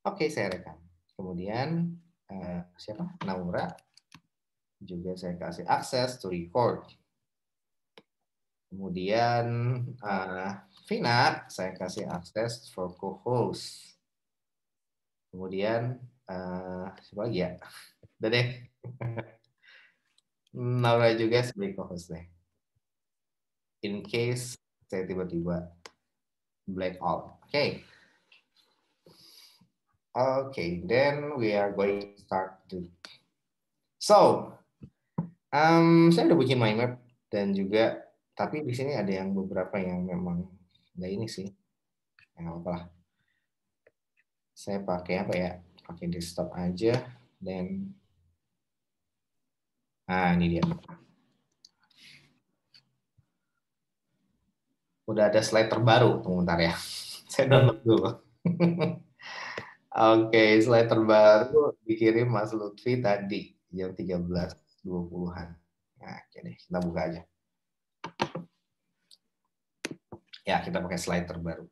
Oke, saya rekam. Kemudian siapa? Naura juga saya kasih akses to record. Kemudian Vina saya kasih akses for co-host. Kemudian siapa lagi ya? Udah deh. Naura juga sebagai co-host deh. In case saya tiba-tiba black out. Okay. Okay, then we are going to start. So, saya udah bikin mind map dan juga, tapi di sini ada yang beberapa yang memang nggak ini sih. Yang apa lah. Saya pakai apa ya? Pakai desktop aja dan ini dia. Udah ada slide terbaru, bentar ya. Saya download dulu. Oke, slide terbaru dikirim Mas Lutfi tadi jam 13.20-an. Nah, oke deh, kita buka aja. Ya, kita pakai slide terbaru.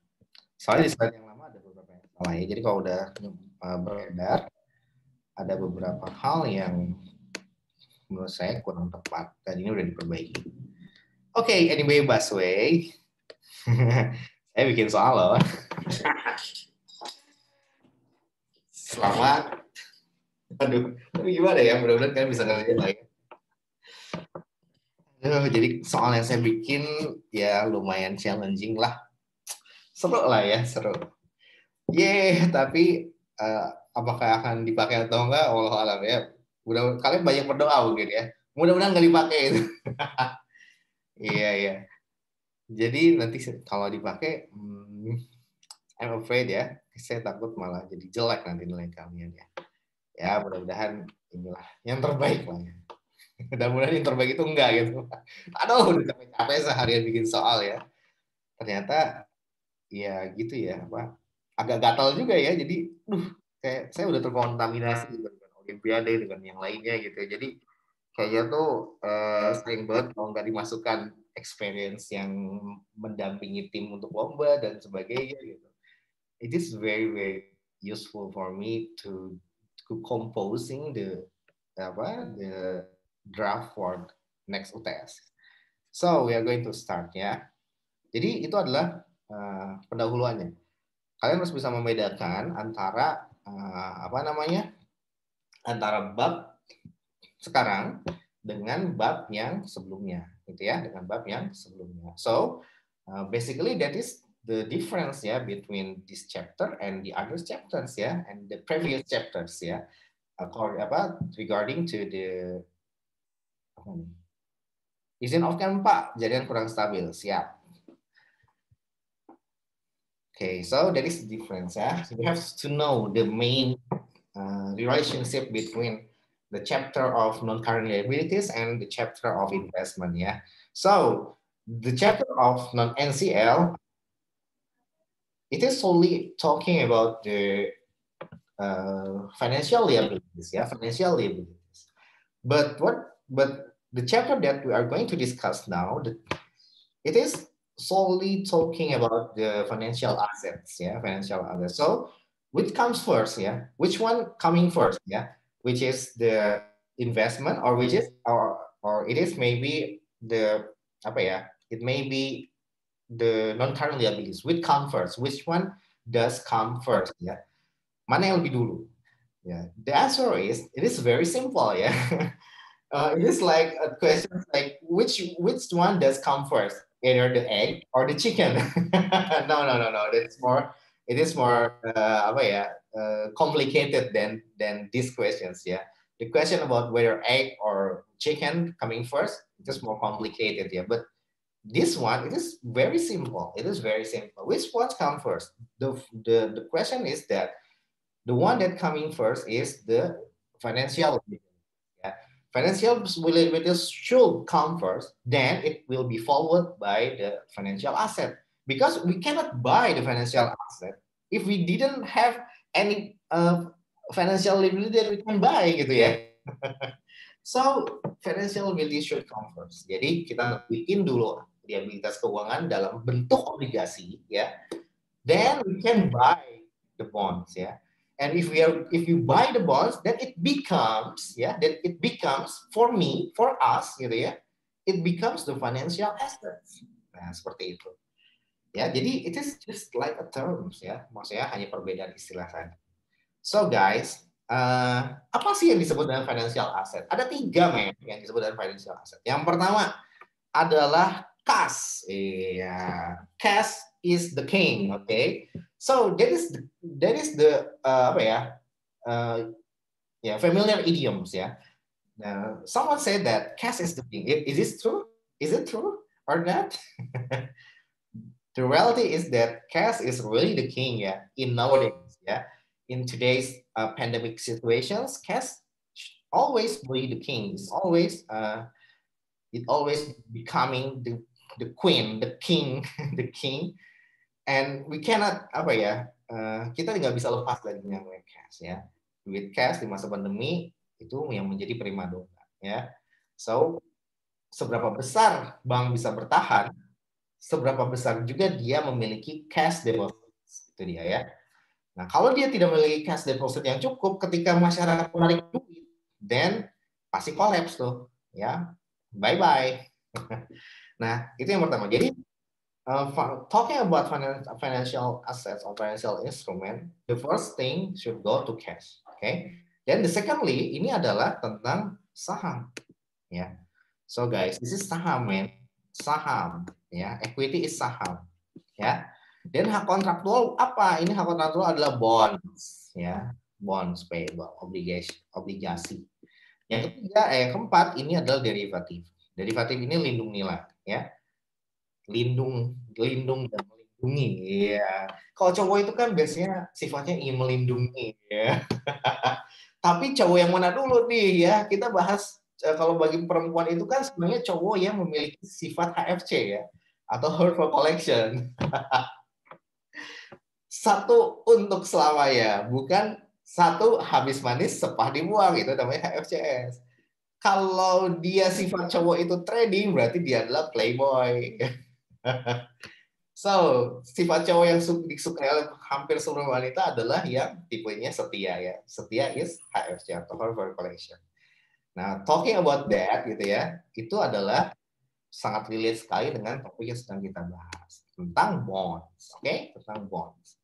Soalnya di slide yang lama ada beberapa yang salah ya. Jadi kalau udah beredar, ada beberapa hal yang menurut saya kurang tepat. Dan ini udah diperbaiki. Oke, anyway, Baswe. Saya bikin soal loh. Selamat. Aduh, tapi gimana ya? Mudah-mudahan kalian bisa ngerjain lah ya. Jadi soal yang saya bikin ya lumayan challenging lah. Seru lah ya, seru. Tapi apakah akan dipakai atau enggak? Allah alam ya. Udah kalian banyak berdoa mungkin ya. Mudah-mudahan nggak dipakai itu. Iya. Jadi nanti kalau dipakai, I'm afraid ya. Saya takut malah jadi jelek nanti nilai kalian ya. Ya mudah-mudahan inilah yang terbaik lah ya. Mudah-mudahan yang terbaik itu enggak gitu. Aduh, udah capek-capek seharian bikin soal ya. Ternyata ya gitu ya, apa agak gatal juga ya. Jadi, kayak saya udah terkontaminasi dengan Olimpiade dengan yang lainnya gitu. Jadi kayaknya tuh sering banget kalau nggak dimasukkan experience yang mendampingi tim untuk lomba dan sebagainya gitu. It is very very useful for me to composing the draft for next UTS. So we are going to start ya. Jadi itu adalah pendahuluannya. Kalian harus bisa membedakan antara antara bab sekarang dengan bab yang sebelumnya, gitu ya, dengan bab yang sebelumnya. So basically that is the difference ya between this chapter and the other chapters ya, and the previous chapters ya. Regarding to the izin off-cam Pak, jaringan kurang stabil, siap. Okay, so that is the difference. So we have to know the main relationship between the chapter of non-current liabilities and the chapter of investment. So the chapter of non-NCL, it is solely talking about the financial liabilities. Financial liabilities. But the chapter that we are going to discuss now, it is solely talking about the financial assets, financial assets. So which comes first, Which one coming first, Which is the investment, or which is or it is maybe the It may be the non-current liabilities. Which come first? Which one does come first, Mana yang lebih dulu? The answer is it is very simple, it is like a question like which one does come first, either the egg or the chicken? No. It is more complicated than these questions. The question about whether egg or chicken coming first, it is more complicated. But this one, it is very simple. Which ones come first? The question is that the one that coming first is the financial. Financial liabilities should come first, then it will be followed by the financial asset. Because we cannot buy the financial asset if we didn't have any financial liability that we can buy, gitu ya. So, financial liability should come first. Jadi, kita bikin dulu liabilitas keuangan dalam bentuk obligasi, Then we can buy the bonds, And if you buy the bonds, then it becomes for me, for us gitu ya, it becomes the financial assets. Nah, seperti itu. Ya, jadi it is just like a terms ya, maksudnya hanya perbedaan istilah saja. So guys, apa sih yang disebut dengan financial asset? Ada 3 yang disebut dengan financial asset. Yang pertama adalah cash. Iya, cash is the king, okay? So that is the apa ya? Familiar idioms ya. Now, someone said that cash is the king. Is this true? Is it true or not? The reality is that cash is really the king ya in nowadays ya. In today's pandemic situations, cash always be the king. It's always becoming the queen, the king, the king. And we cannot apa ya, kita nggak bisa lepas dari namanya cash ya. Duit cash di masa pandemi itu yang menjadi primadona ya. So seberapa besar bank bisa bertahan, seberapa besar juga dia memiliki cash deposit. Itu dia ya. Nah, kalau dia tidak memiliki cash deposit yang cukup ketika masyarakat menarik duit, then pasti kolaps tuh ya. Bye bye. Nah, itu yang pertama. Jadi talking about financial assets or financial instrument, the first thing should go to cash. Okay. Then the secondly, ini adalah tentang saham. Ya. So guys, this is saham, man. Saham. Ya. Equity is saham. Ya. Dan hak kontraktual apa? Ini hak kontraktual adalah bonds. Ya. Bonds payable, obligasi. Yang ketiga, yang keempat, ini adalah derivatif. Derivatif ini lindung nilai. Ya. Lindung dan melindungi ya. Kalau cowok itu kan biasanya sifatnya ingin melindungi ya. Tapi cowok yang mana dulu nih ya, kita bahas kalau bagi perempuan itu kan sebenarnya cowok yang memiliki sifat HFC ya, atau hurtful collection. Satu untuk selamanya, bukan satu habis manis sepah dibuang, itu namanya HFCS. Kalau dia sifat cowok itu trading, berarti dia adalah playboy. So, sifat cowok yang disukai oleh hampir seluruh wanita adalah yang tipenya setia ya. Setia is HFC atau Hurtful Collection. Nah, talking about that gitu ya, itu adalah sangat relate sekali dengan topik yang sedang kita bahas tentang bonds, oke? Tentang bonds.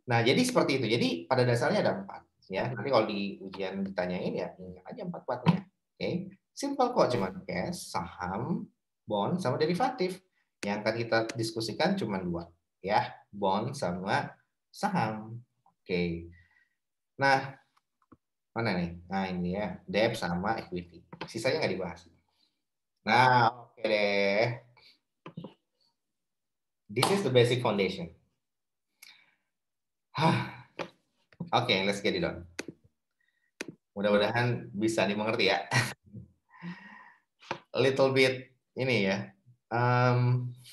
Nah, jadi seperti itu. Jadi pada dasarnya ada 4 ya. Nanti kalau di ujian ditanyain ya, ingat aja 4-4-nya. Oke? Simple kok, cuma cash, saham, bond, sama derivatif. Yang akan kita diskusikan cuma 2 ya, bond sama saham. Oke. Nah, mana nih? Nah, ini ya, debt sama equity. Sisanya nggak dibahas. Nah, oke deh. This is the basic foundation. Oke, let's get it on. Mudah-mudahan bisa dimengerti ya. A little bit ini ya,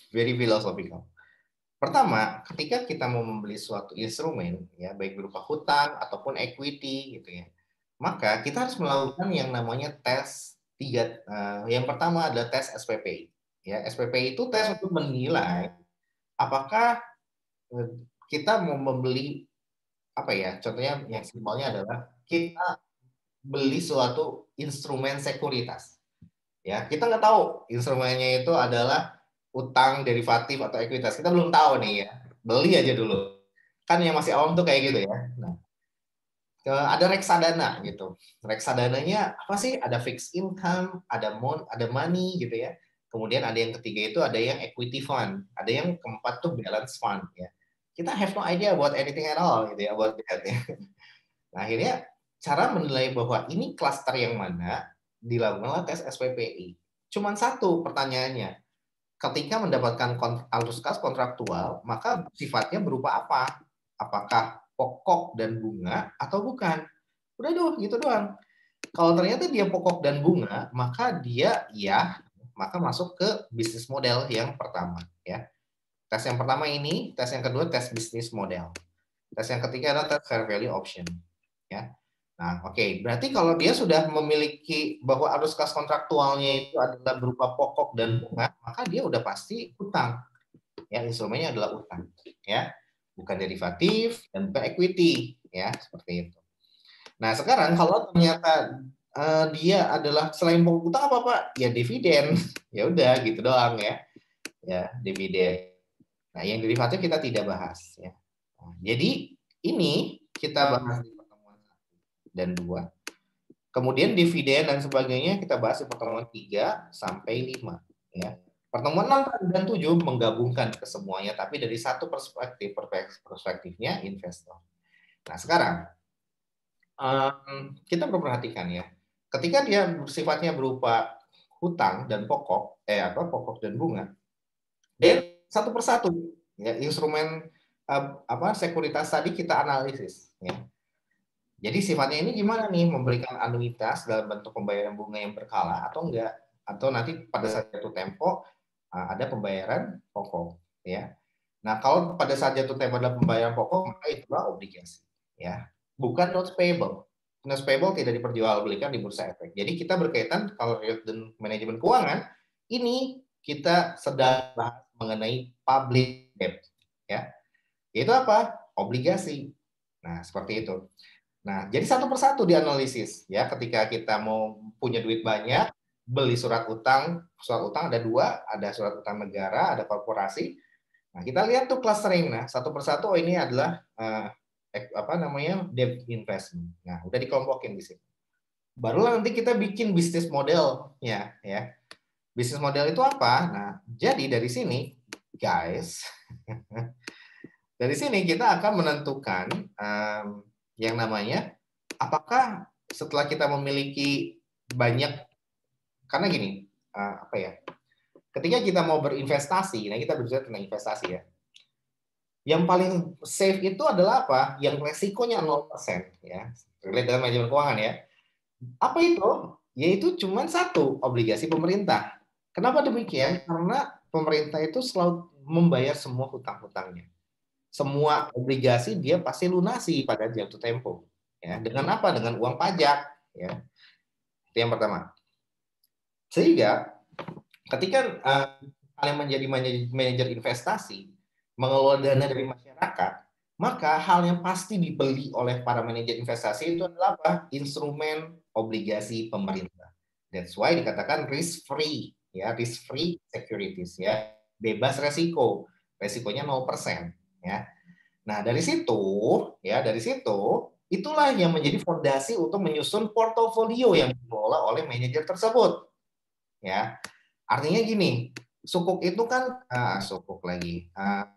very philosophical. Pertama, ketika kita mau membeli suatu instrumen, ya baik berupa hutang ataupun equity gitu ya, maka kita harus melakukan yang namanya tes 3. Yang pertama adalah tes SPPI. Ya, SPPI itu tes untuk menilai apakah kita mau membeli apa ya? Contohnya yang simpelnya adalah kita beli suatu instrumen sekuritas. Ya, kita nggak tahu instrumennya itu adalah utang, derivatif, atau ekuitas. Kita belum tahu nih ya. Beli aja dulu. Kan yang masih awam tuh kayak gitu ya. Nah, ada reksadana gitu. Reksadananya apa sih? Ada fixed income, ada money gitu ya. Kemudian ada yang ketiga itu ada yang equity fund. Ada yang keempat tuh balance fund ya. Kita have no idea about anything at all gitu ya, about that ya. Nah, akhirnya cara menilai bahwa ini klaster yang mana dilakukanlah tes SPPI. Cuman satu pertanyaannya, ketika mendapatkan arus kas kontraktual, maka sifatnya berupa apa? Apakah pokok dan bunga atau bukan? Udah dong, gitu doang. Kalau ternyata dia pokok dan bunga, maka dia maka masuk ke bisnis model yang pertama ya. Tes yang pertama ini, tes yang kedua tes bisnis model. Tes yang ketiga adalah tes fair value option ya. Nah, oke. Berarti kalau dia sudah memiliki bahwa arus kas kontraktualnya itu adalah berupa pokok dan bunga, maka dia udah pasti utang. Ya, instrumennya adalah utang, ya. Bukan derivatif dan bukan equity, ya, seperti itu. Nah, sekarang kalau ternyata dia adalah selain pokok utang apa Pak? Ya dividen. Ya udah gitu doang ya. Ya, dividen. Nah, yang derivatif kita tidak bahas ya. Nah, jadi ini kita bahas di pertemuan 1 dan 2. Kemudian dividen dan sebagainya kita bahas di pertemuan 3 sampai 5 ya. Pertemuan 6 dan 7 menggabungkan ke semuanya tapi dari satu perspektifnya investor. Nah, sekarang kita perlu perhatikan ya. Ketika dia sifatnya berupa hutang dan pokok dan bunga, dan satu persatu ya instrumen sekuritas tadi kita analisis ya. Jadi sifatnya ini gimana nih, memberikan anuitas dalam bentuk pembayaran bunga yang berkala atau enggak, atau nanti pada saat jatuh tempo ada pembayaran pokok ya. Nah, kalau pada saat jatuh tempo ada pembayaran pokok maka itulah obligasi ya, bukan notes payable. Notes payable tidak diperjualbelikan di bursa efek. Jadi kita berkaitan kalau dan manajemen keuangan ini kita sedang bahas mengenai public debt ya. Itu apa? Obligasi. Nah, seperti itu. Nah, jadi satu persatu dianalisis ya. Ketika kita mau punya duit banyak, beli surat utang ada 2, ada surat utang negara, ada korporasi. Nah, kita lihat tuh clustering. Nah, satu persatu ini adalah debt investment. Nah, udah dikelompokin di sini. Barulah nanti kita bikin bisnis modelnya ya. Bisnis model itu apa? Nah, jadi dari sini guys, dari sini kita akan menentukan yang namanya apakah setelah kita memiliki banyak, karena gini, ketika kita mau berinvestasi, nah kita berbicara tentang investasi ya, yang paling safe itu adalah apa? Yang resikonya 0% ya, relate dengan manajemen keuangan ya. Apa itu? Yaitu cuma satu, obligasi pemerintah. Kenapa demikian? Karena pemerintah itu selalu membayar semua hutang-hutangnya. Semua obligasi dia pasti lunasi pada jatuh tempo. Ya, dengan apa? Dengan uang pajak. Ya, itu yang pertama. Sehingga ketika kalian menjadi manajer investasi, mengelola dana dari masyarakat, maka hal yang pasti dibeli oleh para manajer investasi itu adalah apa? Instrumen obligasi pemerintah. That's why dikatakan risk free, ya, risk free securities, ya, bebas resiko, resikonya 0%, ya. Nah, dari situ itulah yang menjadi fondasi untuk menyusun portofolio yang dikelola oleh manajer tersebut. Ya. Artinya gini, sukuk itu kan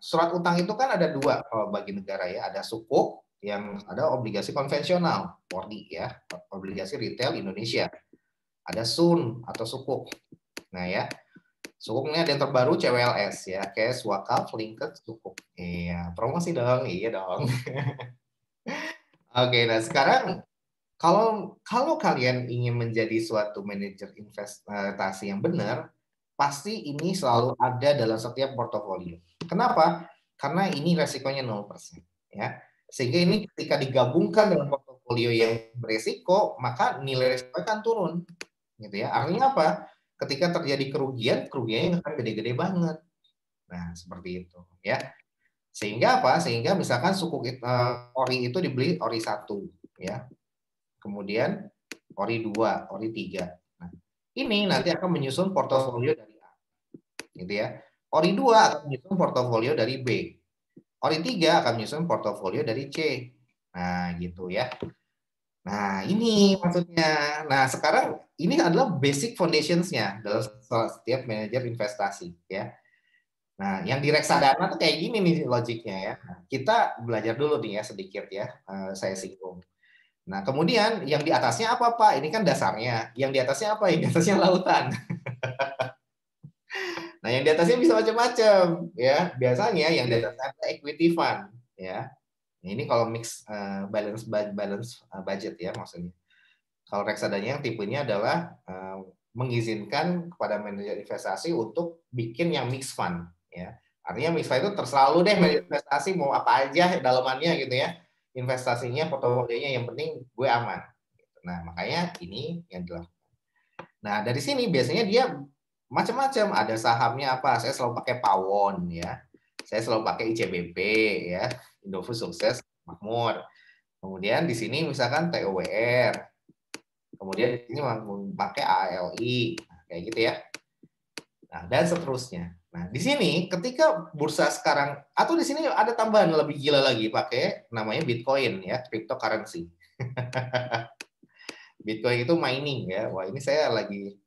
surat utang itu kan ada 2 kalau bagi negara ya, ada sukuk yang ada obligasi konvensional, ORI ya, obligasi retail Indonesia. Ada SUN atau sukuk. Nah ya, sukuknya ada yang terbaru CWLS ya, cash, wakaf, linked, sukuk. Iya, promosi dong, iya dong. Oke, nah sekarang kalau kalian ingin menjadi suatu manajer investasi yang benar, pasti ini selalu ada dalam setiap portofolio. Kenapa? Karena ini resikonya 0%. Ya. Sehingga ini ketika digabungkan dengan portofolio yang beresiko, maka nilai resiko akan turun. Gitu ya. Artinya apa? Ketika terjadi kerugiannya akan gede-gede banget. Nah, seperti itu. Ya. Sehingga apa? Sehingga misalkan ori itu dibeli ori 1. Ya. Kemudian ori 2, ori 3. Nah, ini nanti akan menyusun portofolio dari A. Gitu ya. Ori 2 akan menyusun portofolio dari B. Ori 3 akan menyusun portofolio dari C. Nah, gitu ya. Nah, ini maksudnya. Nah, sekarang ini adalah basic foundationsnya dalam setiap manajer investasi ya. Nah, yang di reksadana tuh kayak gini nih logiknya ya. Nah, kita belajar dulu nih ya sedikit ya. Saya singgung. Nah, kemudian yang di atasnya apa, Pak? Ini kan dasarnya. Yang di atasnya apa? Yang di atasnya lautan. Nah, yang di atasnya bisa macam-macam, ya. Biasanya yang di atasnya ada equity fund, ya. Ini kalau mix balance budget ya maksudnya. Kalau reksadanya yang tipenya adalah mengizinkan kepada manajer investasi untuk bikin yang mix fund, ya. Artinya mix fund itu terserah lu deh manajer investasi mau apa aja dalamannya gitu ya. Investasinya, portofolionya yang penting gue aman. Nah, makanya ini yang dilakukan. Nah, dari sini biasanya dia macam-macam. Ada sahamnya apa? Saya selalu pakai Pawon ya. Saya selalu pakai ICBP ya. Indofood Sukses Makmur. Kemudian di sini misalkan TOWR. Kemudian di sini pakai ALI. Nah, kayak gitu ya. Nah, dan seterusnya. Nah, di sini ketika bursa sekarang, atau di sini ada tambahan lebih gila lagi, pakai namanya Bitcoin ya, cryptocurrency. Bitcoin itu mining ya. Wah, ini saya lagi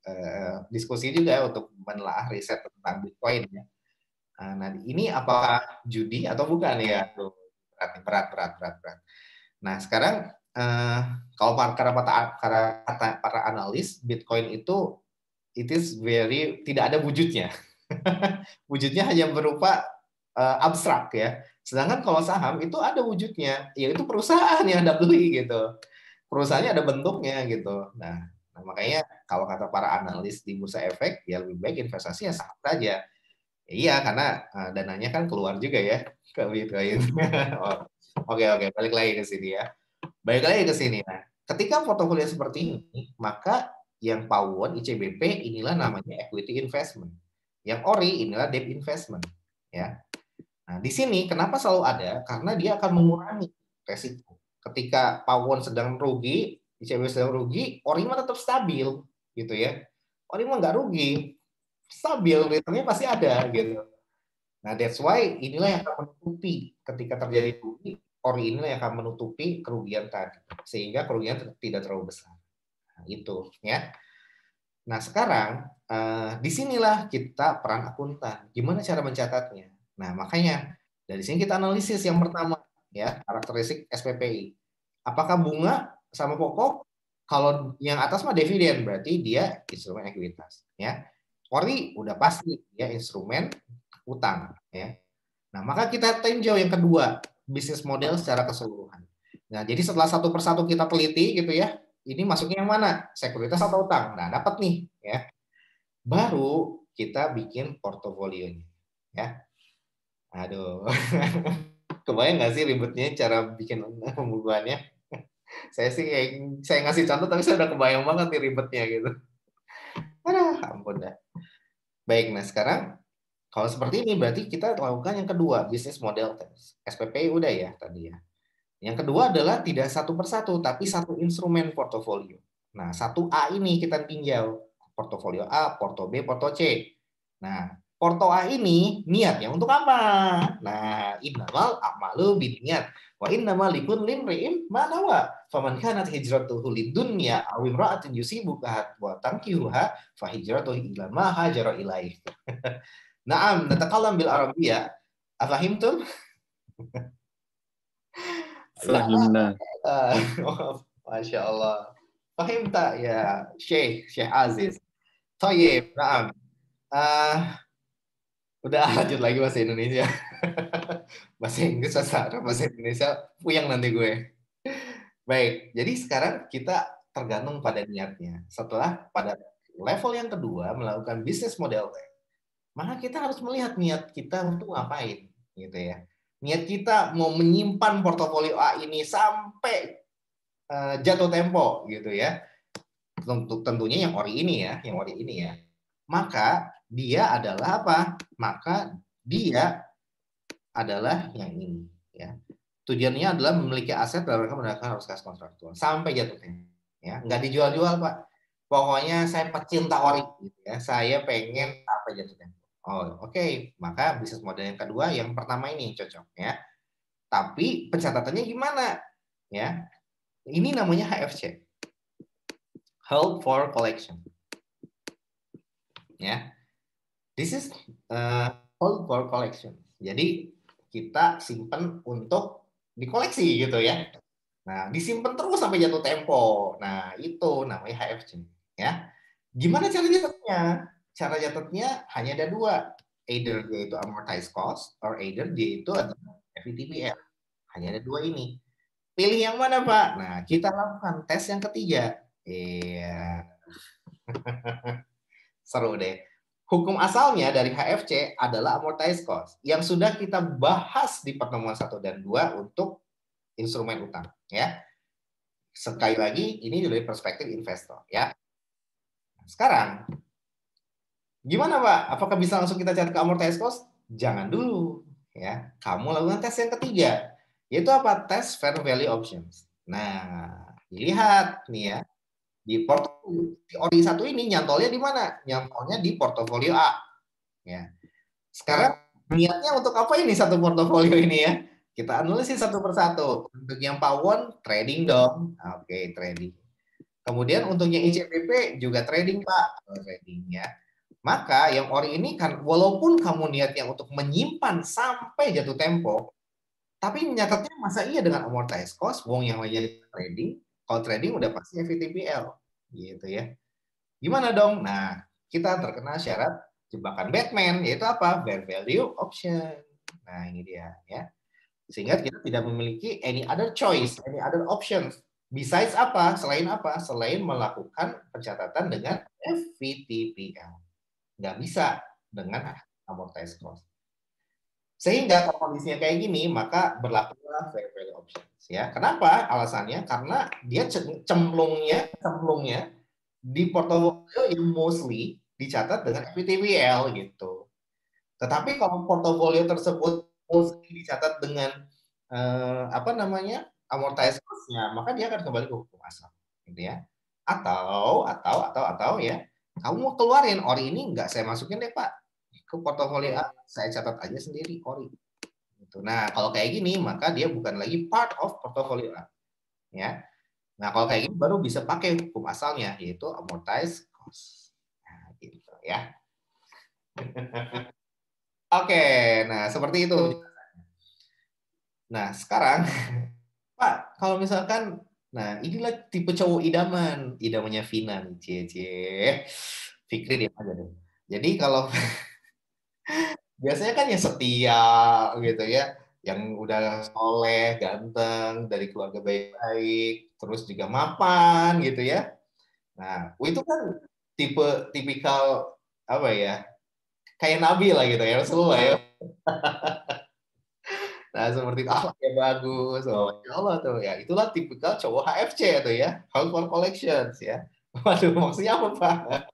diskusi juga untuk menelaah riset tentang Bitcoin ya. Nah, ini apakah judi atau bukan ya? Tuh, berat. Nah, sekarang kalau para analis, Bitcoin itu it is very tidak ada wujudnya. Wujudnya hanya berupa abstrak ya. Sedangkan kalau saham itu ada wujudnya, yaitu perusahaan yang Anda beli gitu. Perusahaannya ada bentuknya gitu. Nah, makanya kalau kata para analis di bursa efek, ya lebih baik investasinya saham saja. Iya, karena dananya kan keluar juga ya ke Bitcoin. Oke, balik lagi ke sini ya. Balik lagi ke sini. Nah, ketika portofolio seperti ini, maka yang Pawon ICBP inilah namanya equity investment. Yang ORI inilah debt investment. Ya. Nah, di sini kenapa selalu ada? Karena dia akan mengurangi resiko. Ketika Pawon sedang rugi, ICBP sedang rugi, ORI mah tetap stabil, gitu ya. ORI mah nggak rugi, stabil, returnnya pasti ada, gitu. Nah, that's why inilah yang akan menutupi ketika terjadi rugi, ORI inilah yang akan menutupi kerugian tadi, sehingga kerugian tidak terlalu besar. Nah, itu ya. Nah, sekarang disinilah kita peran akuntan. Gimana cara mencatatnya? Nah, makanya dari sini kita analisis yang pertama ya, karakteristik SPPI. Apakah bunga sama pokok? Kalau yang atas mah dividen, berarti dia instrumen ekuitas ya. ORI udah pasti ya instrumen utang ya. Nah, maka kita tinjau yang kedua, bisnis model secara keseluruhan. Nah, jadi setelah satu persatu kita teliti gitu ya, ini masuknya yang mana? Sekuritas atau utang? Nah, dapat nih ya. Baru kita bikin portofolionya ya. Aduh. Kebayang nggak sih ribetnya cara bikin pembukuannya? Saya sih saya ngasih contoh tapi saya udah kebayang banget nih ribetnya gitu. Aduh, ampun dah. Baik, nah sekarang kalau seperti ini berarti kita lakukan yang kedua, bisnis model test. SPPI udah ya tadi ya. Yang kedua adalah tidak satu persatu, tapi satu instrumen portofolio. Nah, satu A ini kita tinjau. Portofolio A, porto B, porto C. Nah, porto A ini niatnya untuk apa? Nah, innamal a'malu binniyat. Wa innamal likulli imri'in ma nawa. Faman kanat hijratuhu lidunya aw imra'atin yusibuha wa tankihuha fa hijratuhu ila ma hajara ilaih. Naam, natakallam bil Arabiyya. Afahimtum? Ya, Fahimna. Masya Allah. Fahim tak ya Syekh Aziz. Toyib, naam. Ah, udah lanjut lagi bahasa Indonesia. Bahasa Inggris, bahasa Arab, bahasa Indonesia, puyeng nanti gue. Baik, jadi sekarang kita tergantung pada niatnya. Setelah pada level yang kedua melakukan bisnis model test, maka kita harus melihat niat kita untuk ngapain, gitu ya. Niat kita mau menyimpan portofolio A ini sampai jatuh tempo gitu ya. Tentunya yang ori ini ya, Maka dia adalah apa? Maka dia adalah yang ini ya. Tujuannya adalah memiliki aset dalam rangka mendapatkan arus kas kontraktual sampai jatuh tempo ya. Nggak dijual-jual, Pak. Pokoknya saya pecinta ori gitu ya. Saya pengen sampai jatuh tempo. Oh, oke. Maka bisnis model yang kedua yang pertama ini cocok ya. Tapi pencatatannya gimana? Ya. Ini namanya HFC. Hold for collection. Ya. This is hold for collection. Jadi kita simpan untuk dikoleksi gitu ya. Nah, disimpan terus sampai jatuh tempo. Nah, itu namanya HFC. Ya. Gimana cara nyatetnya? Cara nyatetnya hanya ada dua. Either dia itu amortized cost, or either dia itu adalah FVTPL. Hanya ada dua ini. Pilih yang mana, Pak? Nah, kita lakukan tes yang ketiga. Iya. Seru deh. Hukum asalnya dari HFC adalah amortized cost yang sudah kita bahas di pertemuan 1 dan 2 untuk instrumen utang ya. Sekali lagi ini dari perspektif investor ya. Sekarang gimana Pak? Apakah bisa langsung kita cari ke amortized cost? Jangan dulu ya. Kamu lakukan tes yang ketiga Yaitu apa? Tes fair value options. Nah, dilihat nih ya, di portofolio di ori satu ini nyantolnya di mana? Nyantolnya di portofolio A. Ya. Sekarang niatnya untuk apa ini satu portofolio ini ya? Kita analisis satu persatu. Untuk yang pawon trading dong. Oke, trading. Kemudian untuk yang ICBP juga trading Pak, trading ya. Maka yang ori ini kan walaupun kamu niatnya untuk menyimpan sampai jatuh tempo, tapi nyatetnya masa iya dengan amortized cost, wong yang lainnya trading, kalau trading udah pasti FVTPL gitu ya. Gimana dong? Nah, kita terkena syarat jebakan Batman, yaitu apa? Fair value option. Nah, ini dia ya. Sehingga kita tidak memiliki any other choice, any other options. Besides apa? Selain apa? Selain melakukan pencatatan dengan FVTPL. Nggak bisa dengan amortized cost. Sehingga kalau kondisinya kayak gini, maka berlakulah fair value options. Ya, kenapa? Alasannya karena dia cemplungnya di portofolio yang mostly dicatat dengan FVTPL gitu. Tetapi kalau portofolio tersebut mostly dicatat dengan apa namanya amortized cost-nya, maka dia akan kembali ke hukum asal, gitu ya. Atau ya, kamu mau keluarin ori ini nggak saya masukin deh Pak ke portofolio A, saya catat aja sendiri ori. Gitu. Nah kalau kayak gini maka dia bukan lagi part of portofolio A, ya. Nah kalau kayak gini baru bisa pakai hukum asalnya yaitu amortized cost. Nah, gitu ya. Oke, nah seperti itu. Nah sekarang Pak, kalau misalkan, nah inilah tipe cowok idaman, idamannya Vina nih, cie. Fikri dia aja deh. Jadi kalau biasanya kan yang setia gitu ya, yang udah soleh, ganteng, dari keluarga baik-baik, terus juga mapan gitu ya. Nah, itu kan tipe tipikal apa ya, kayak Nabi lah gitu ya, Rasulullah ya. Nah, seperti itu akhlaknya bagus. Oh, ya Allah tuh ya. Itulah tipikal cowok HFC tuh ya. House for Collections ya. Waduh, maksudnya apa, Pak?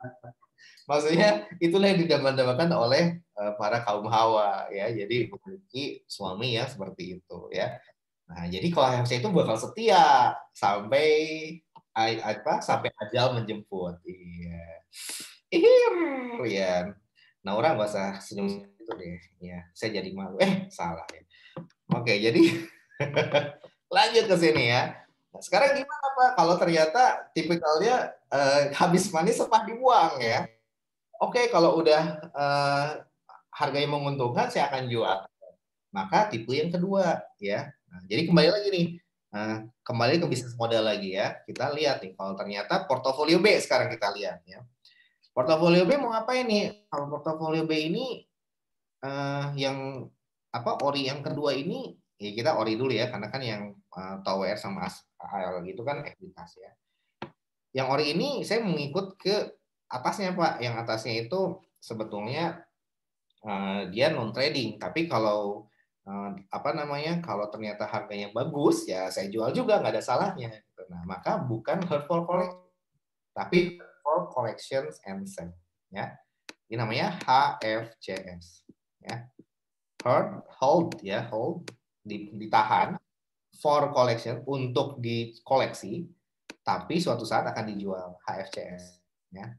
Maksudnya itulah yang didambakan oleh para kaum Hawa ya. Jadi memiliki suami ya seperti itu ya. Nah, jadi kalau HFC itu bakal setia sampai apa? Sampai ajal menjemput. Iya. Ihir ya. Nah, orang nggak usah senyum itu deh. Ya, saya jadi malu. Salah ya. Oke, jadi lanjut ke sini ya. Nah, sekarang gimana Pak kalau ternyata tipikalnya habis manis sepah dibuang ya? Oke, kalau udah harganya menguntungkan saya akan jual. Maka tipe yang kedua ya. Nah, jadi kembali lagi nih. Kembali ke bisnis model lagi ya. Kita lihat nih kalau ternyata portofolio B sekarang kita lihat ya. Portofolio B mau ngapain nih? Kalau portofolio B ini yang apa ori yang kedua ini ya kita ori dulu ya karena kan yang TOWR sama AL gitu kan ekuitas ya. Yang ori ini saya mengikut ke atasnya Pak. Yang atasnya itu sebetulnya dia non trading. Tapi kalau apa namanya kalau ternyata harganya bagus ya saya jual juga nggak ada salahnya. Gitu. Nah maka bukan hurtful collection tapi for collections and sale ya. Ini namanya HFCS ya. Hold ya, hold ditahan for collection untuk dikoleksi, tapi suatu saat akan dijual HFCS ya.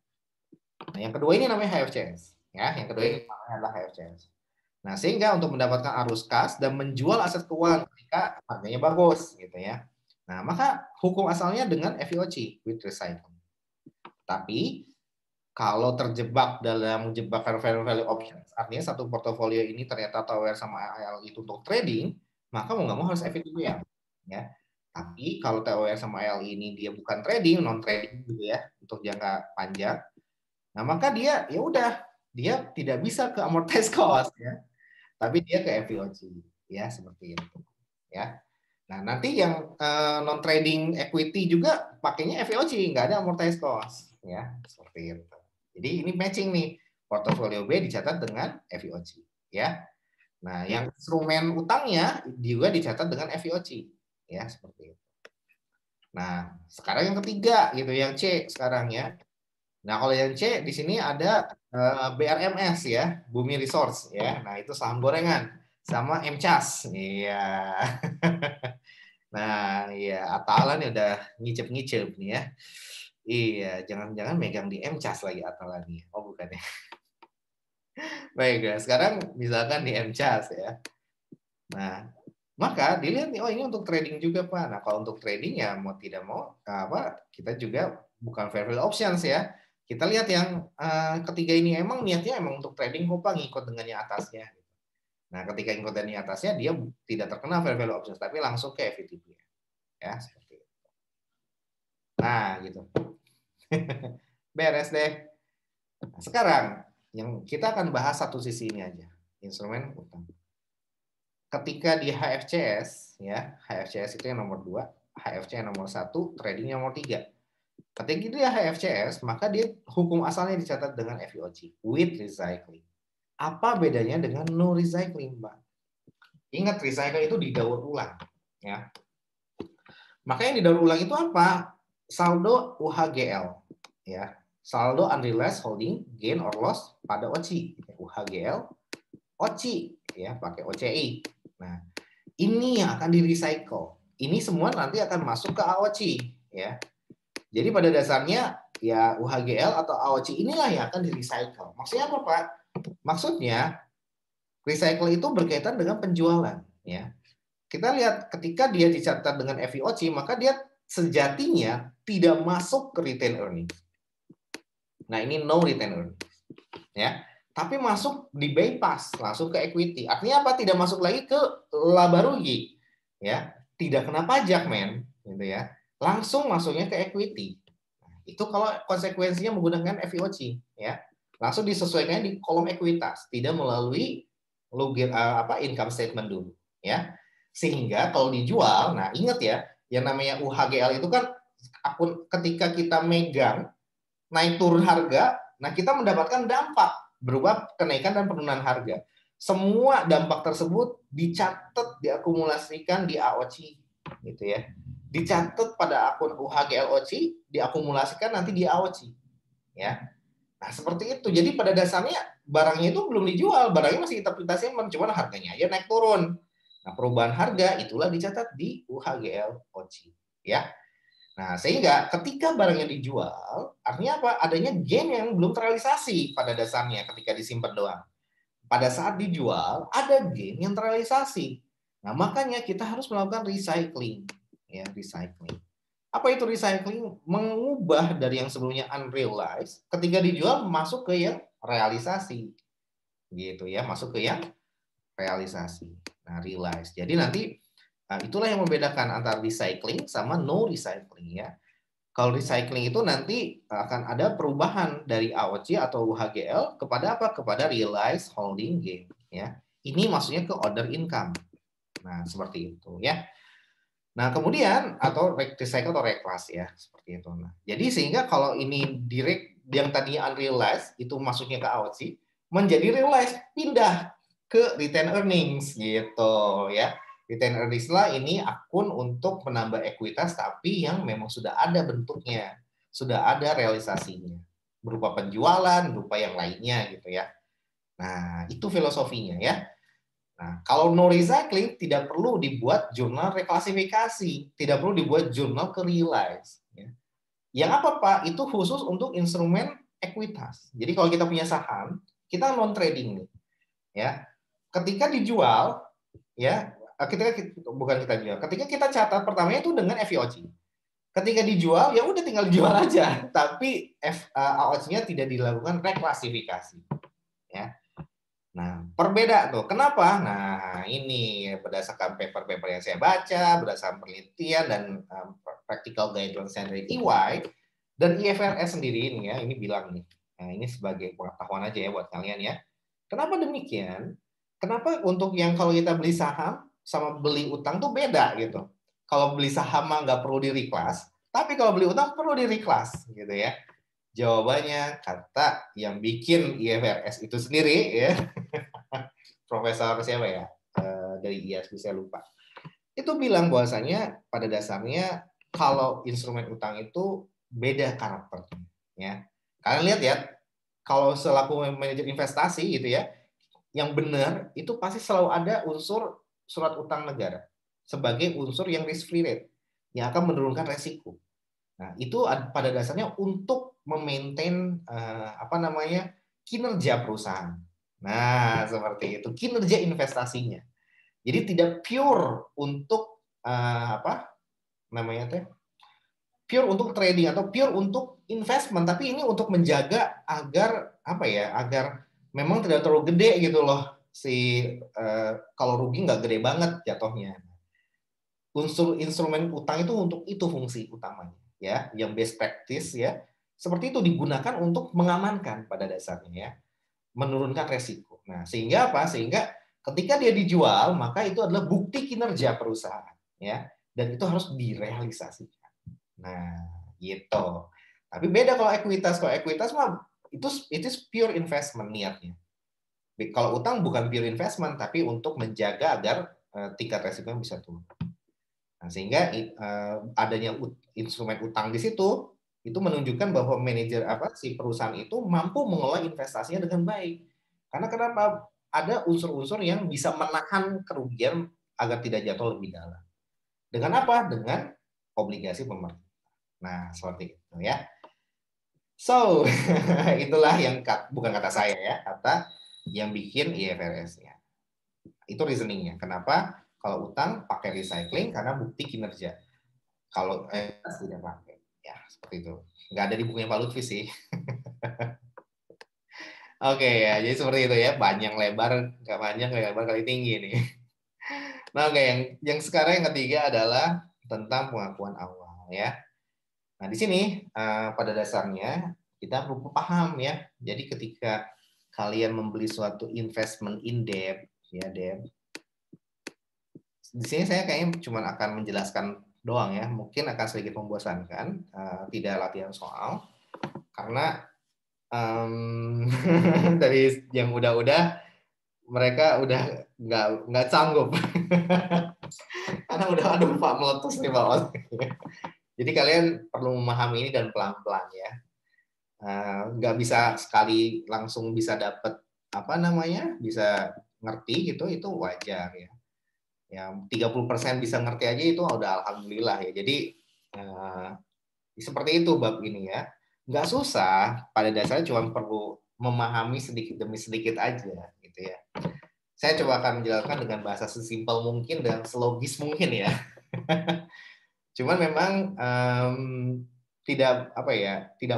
Nah, yang kedua ini namanya HFCS ya, yang kedua ini namanya adalah HFCS. Nah, sehingga untuk mendapatkan arus kas dan menjual aset keuangan ketika harganya bagus gitu ya. Nah, maka hukum asalnya dengan FVOC with recycle. Tapi kalau terjebak dalam jebakan fair value options, artinya satu portofolio ini ternyata TOWR sama AL itu untuk trading, maka mau nggak mau harus FVTPL. Ya. Tapi kalau TOWR sama AL ini dia bukan trading, non trading gitu ya, untuk jangka panjang, nah maka dia ya udah dia tidak bisa ke amortized cost ya, tapi dia ke FVOC ya seperti itu ya. Nah nanti yang non trading equity juga pakainya FVOC, nggak ada amortized cost ya seperti itu. Jadi ini matching nih, portofolio B dicatat dengan FVOC ya. Nah, yang instrumen utangnya juga dicatat dengan FVOC ya, seperti itu. Nah, sekarang yang ketiga gitu, yang C sekarang ya. Nah, kalau yang C di sini ada BRMS ya, Bumi Resource ya. Nah, itu saham gorengan. sama MCAS. Iya. Nah, iya, Atalan udah ngicep-ngicep nih ya. Iya, jangan-jangan megang di MCAS lagi Atalan nih. Oh, bukan ya. Baik, ya. Sekarang misalkan di MCAS ya. Nah, maka dilihat nih, oh ini untuk trading juga Pak. Nah, kalau untuk trading ya mau tidak mau kita juga bukan fair value options ya. Kita lihat yang ketiga ini emang niatnya emang untuk trading kok Pak, ngikut dengan yang atasnya. Nah, ketika ikut dengan yang atasnya dia tidak terkena fair value options tapi langsung ke FVTP ya, seperti itu. Nah, gitu. Beres deh. Nah, sekarang yang kita akan bahas satu sisi ini aja, instrumen utang. Ketika di HFCS ya, HFCS itu yang nomor 2, HFC yang nomor 1, trading yang nomor 3. Ketika dia HFCS, maka dia hukum asalnya dicatat dengan FVOC, with recycling. Apa bedanya dengan no recycling, Mbak? Ingat, recycling itu didaur ulang ya. Maka yang didaur ulang itu apa? Saldo UHGL ya. Saldo unrealized holding gain or loss pada OCI. UHGL OCI ya, pakai OCI. Nah, ini yang akan di-recycle. Ini semua nanti akan masuk ke AOCI ya. Jadi pada dasarnya ya UHGL atau AOCI inilah yang akan di-recycle. Maksudnya apa, Pak? Maksudnya recycle itu berkaitan dengan penjualan ya. Kita lihat ketika dia dicatat dengan FVOC, maka dia sejatinya tidak masuk ke retained earnings. Nah, ini no retained earnings ya. Tapi masuk di bypass langsung ke equity. Artinya apa? Tidak masuk lagi ke laba rugi ya. Tidak kena pajak, men, gitu ya. Langsung masuknya ke equity. Nah, itu kalau konsekuensinya menggunakan FVOC ya. Langsung disesuaikan di kolom ekuitas, tidak melalui income statement dulu ya. Sehingga kalau dijual, nah ingat ya, yang namanya UHGL itu kan akun ketika kita megang naik turun harga, nah kita mendapatkan dampak berupa kenaikan dan penurunan harga. Semua dampak tersebut dicatat, diakumulasikan di AOCI gitu ya. Dicatat pada akun UHGL OCI, diakumulasikan nanti di AOCI ya. Nah, seperti itu. Jadi pada dasarnya barangnya itu belum dijual, barangnya masih interpretasinya cuma harganya aja naik turun. Nah, perubahan harga itulah dicatat di UHGL OCI ya. Nah, sehingga ketika barangnya dijual, artinya apa? Adanya gain yang belum terrealisasi pada dasarnya ketika disimpan doang. Pada saat dijual, ada gain yang terrealisasi. Nah, makanya kita harus melakukan recycling. Ya, recycling. Apa itu recycling? Mengubah dari yang sebelumnya unrealized, ketika dijual masuk ke yang realisasi. Gitu ya, masuk ke yang realisasi. Nah, realized. Jadi nanti itulah yang membedakan antara recycling sama no recycling ya. Kalau recycling itu nanti akan ada perubahan dari AOC atau UHGL kepada apa? Kepada realized holding gain ya. Ini maksudnya ke order income. Nah, seperti itu ya. Nah, kemudian atau recycle atau reclass ya, seperti itu. Nah, jadi sehingga kalau ini direct yang tadinya unrealized itu masuknya ke AOC menjadi realized, pindah ke retained earnings gitu ya. Retained earnings lah ini akun untuk menambah ekuitas tapi yang memang sudah ada bentuknya, sudah ada realisasinya berupa penjualan, berupa yang lainnya gitu ya. Nah, itu filosofinya ya. Nah, kalau no recycling tidak perlu dibuat jurnal reklasifikasi, tidak perlu dibuat jurnal ke realize. Ya. Yang apa Pak? Itu khusus untuk instrumen ekuitas. Jadi kalau kita punya saham, kita non trading nih, ya. Ketika dijual, ya, bukan kita jual. Ketika kita catat pertamanya itu dengan FVOC. Ketika dijual, ya udah tinggal jual aja, tapi AOC-nya tidak dilakukan reklasifikasi. Ya. Nah, perbeda tuh. Kenapa? Nah, ini berdasarkan paper-paper yang saya baca, berdasarkan penelitian dan practical guidelines dari EY dan IFRS sendiri ini ya, ini bilang nih. Nah, ini sebagai pengetahuan aja ya buat kalian ya. Kenapa demikian? Kenapa untuk yang kalau kita beli saham sama beli utang tuh beda gitu. Kalau beli saham mah nggak perlu di-reclass, tapi kalau beli utang perlu di-reclass gitu ya. Jawabannya kata yang bikin IFRS itu sendiri ya. Profesor siapa ya? Dari IASB saya lupa. Itu bilang bahwasanya pada dasarnya kalau instrumen utang itu beda karakternya ya. Kalian lihat ya, kalau selaku manajer investasi gitu ya, yang benar itu pasti selalu ada unsur surat utang negara sebagai unsur yang risk free rate yang akan menurunkan resiko. Nah, itu pada dasarnya untuk memaintain kinerja perusahaan. Nah, seperti itu, kinerja investasinya. Jadi tidak pure untuk pure untuk trading atau pure untuk investment, tapi ini untuk menjaga agar agar memang tidak terlalu gede gitu loh kalau rugi nggak gede banget jatuhnya. Unsur instrumen utang itu untuk itu fungsi utamanya ya, yang best practice ya. Seperti itu digunakan untuk mengamankan pada dasarnya ya, menurunkan resiko. Nah, sehingga apa? Sehingga ketika dia dijual, maka itu adalah bukti kinerja perusahaan ya, dan itu harus direalisasikan. Nah, gitu. Tapi beda kalau ekuitas. Kalau ekuitas mah itu pure investment niatnya. Kalau utang bukan pure investment, tapi untuk menjaga agar tingkat resikonya bisa turun. Nah, sehingga adanya instrumen utang di situ itu menunjukkan bahwa manajer si perusahaan itu mampu mengelola investasinya dengan baik. Karena kenapa? Ada unsur-unsur yang bisa menahan kerugian agar tidak jatuh lebih dalam. Dengan apa? Dengan obligasi pemerintah. Nah, seperti itu ya. So, itulah yang bukan kata saya ya, kata yang bikin IFRS-nya. Itu reasoningnya. Kenapa? Kalau utang pakai recycling karena bukti kinerja. Kalau tidak pakai. Ya, seperti itu. Nggak ada di bukunya Pak Lutfi sih. Oke ya, jadi seperti itu ya. Panjang lebar, nggak panjang, nggak lebar, kali tinggi nih. Nah, oke, yang sekarang yang ketiga adalah tentang pengakuan awal ya. Nah, di sini pada dasarnya kita perlu paham ya. Jadi ketika kalian membeli suatu investment in debt, ya debt. Di sini saya kayaknya cuma akan menjelaskan doang ya. Mungkin akan sedikit membosankan, tidak latihan soal, karena dari yang udah mereka udah nggak sanggup. Karena udah aduh Pak meletus nih Pak. Jadi kalian perlu memahami ini dan pelan-pelan ya. Nggak bisa sekali langsung bisa dapat bisa ngerti gitu, itu wajar ya. Yang 30% bisa ngerti aja itu udah alhamdulillah ya. Jadi seperti itu bab ini ya. Nggak susah, pada dasarnya cuma perlu memahami sedikit demi sedikit aja gitu ya. Saya coba akan menjelaskan dengan bahasa sesimpel mungkin dan selogis mungkin ya. Cuman memang tidak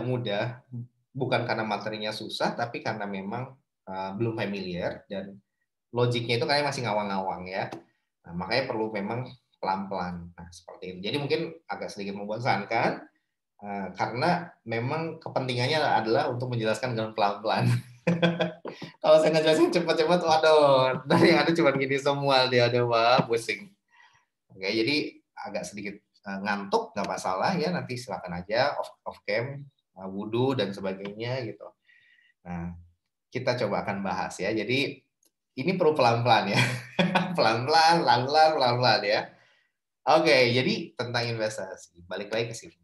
mudah, bukan karena materinya susah, tapi karena memang belum familiar dan logiknya itu kayak masih ngawang-ngawang ya. Nah, makanya perlu memang pelan-pelan. Nah, seperti itu. Jadi mungkin agak sedikit membosankan karena memang kepentingannya adalah untuk menjelaskan dengan pelan-pelan. Kalau saya ngejelasin cepat-cepat, waduh, dari yang ada cuma gini semua dia ada pusing. Oke, jadi agak sedikit ngantuk nggak masalah ya, nanti silakan aja off cam, wudhu dan sebagainya gitu. Nah, kita coba akan bahas ya. Jadi ini perlu pelan-pelan ya, pelan-pelan ya. Oke, jadi tentang investasi, balik lagi ke sini.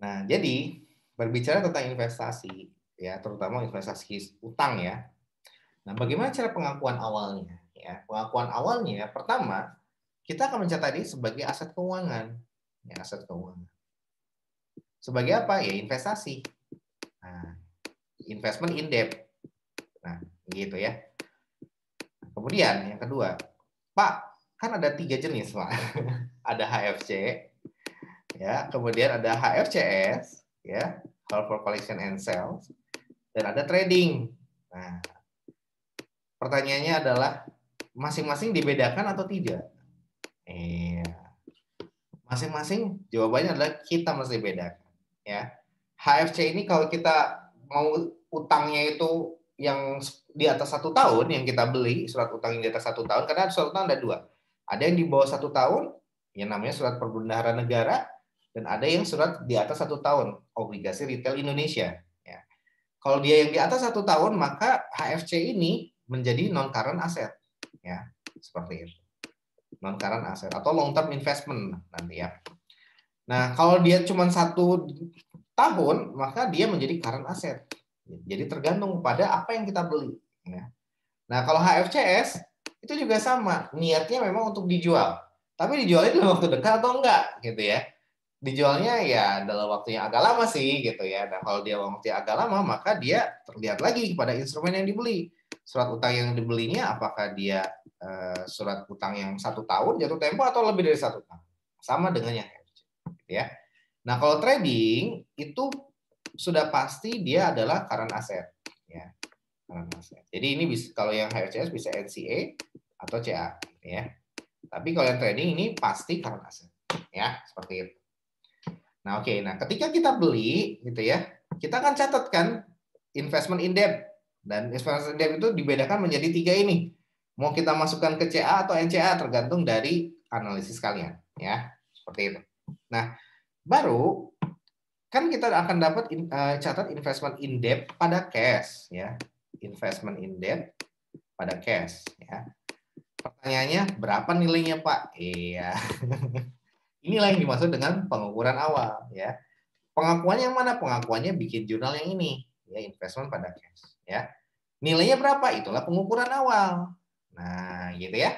Nah, jadi berbicara tentang investasi ya, terutama investasi utang ya. Nah, bagaimana cara pengakuan awalnya? Ya, pengakuan awalnya pertama kita akan mencatat ini sebagai aset keuangan. Ya, aset keuangan. Sebagai apa? Ya, investasi. Nah, investment in debt. Nah, gitu ya. Kemudian yang kedua, Pak, kan ada 3 jenis, Pak. Ada HFC, ya, kemudian ada HFCS, ya, Hold for Collection and Sales, dan ada trading. Nah, pertanyaannya adalah masing-masing dibedakan atau tidak? Masing-masing jawabannya adalah kita mesti bedakan ya. HFC ini kalau kita mau utangnya itu yang di atas 1 tahun yang kita beli, surat utang yang di atas 1 tahun, karena surat utang ada 2, ada yang di bawah 1 tahun yang namanya surat perbendaharaan negara, dan ada yang surat di atas 1 tahun obligasi retail Indonesia ya. Kalau dia yang di atas 1 tahun maka HFC ini menjadi non current asset ya, seperti itu, non current asset atau long term investment nanti ya. Nah, kalau dia cuma 1 tahun, maka dia menjadi current asset. Jadi tergantung pada apa yang kita beli. Ya. Nah kalau HFCS itu juga sama, niatnya memang untuk dijual. Tapi dijualnya dalam waktu dekat atau enggak gitu ya. Dijualnya ya dalam waktu yang agak lama sih gitu ya. Dan kalau dia waktu yang agak lama, maka dia terlihat lagi pada instrumen yang dibeli. Surat utang yang dibelinya apakah dia surat utang yang 1 tahun jatuh tempo atau lebih dari 1 tahun. Sama dengan yang HFC. Gitu ya. Nah kalau trading itu sudah pasti dia adalah current asset. Ya. Jadi ini bisa, kalau yang HFCS bisa NCA atau CA, gitu ya. Tapi kalau yang trading ini pasti current asset, ya seperti itu. Nah oke, nah ketika kita beli, gitu ya, kita akan catatkan investment in debt dan investment in debt itu dibedakan menjadi 3 ini. Mau kita masukkan ke CA atau NCA tergantung dari analisis kalian, ya seperti itu. Nah baru kan kita akan dapat catat investment in debt pada cash, ya investment in debt pada cash ya. Pertanyaannya berapa nilainya Pak? Iya. Inilah yang dimaksud dengan pengukuran awal ya. Pengakuannya yang mana? Pengakuannya bikin jurnal yang ini ya, investment pada cash ya. Nilainya berapa? Itulah pengukuran awal. Nah, gitu ya.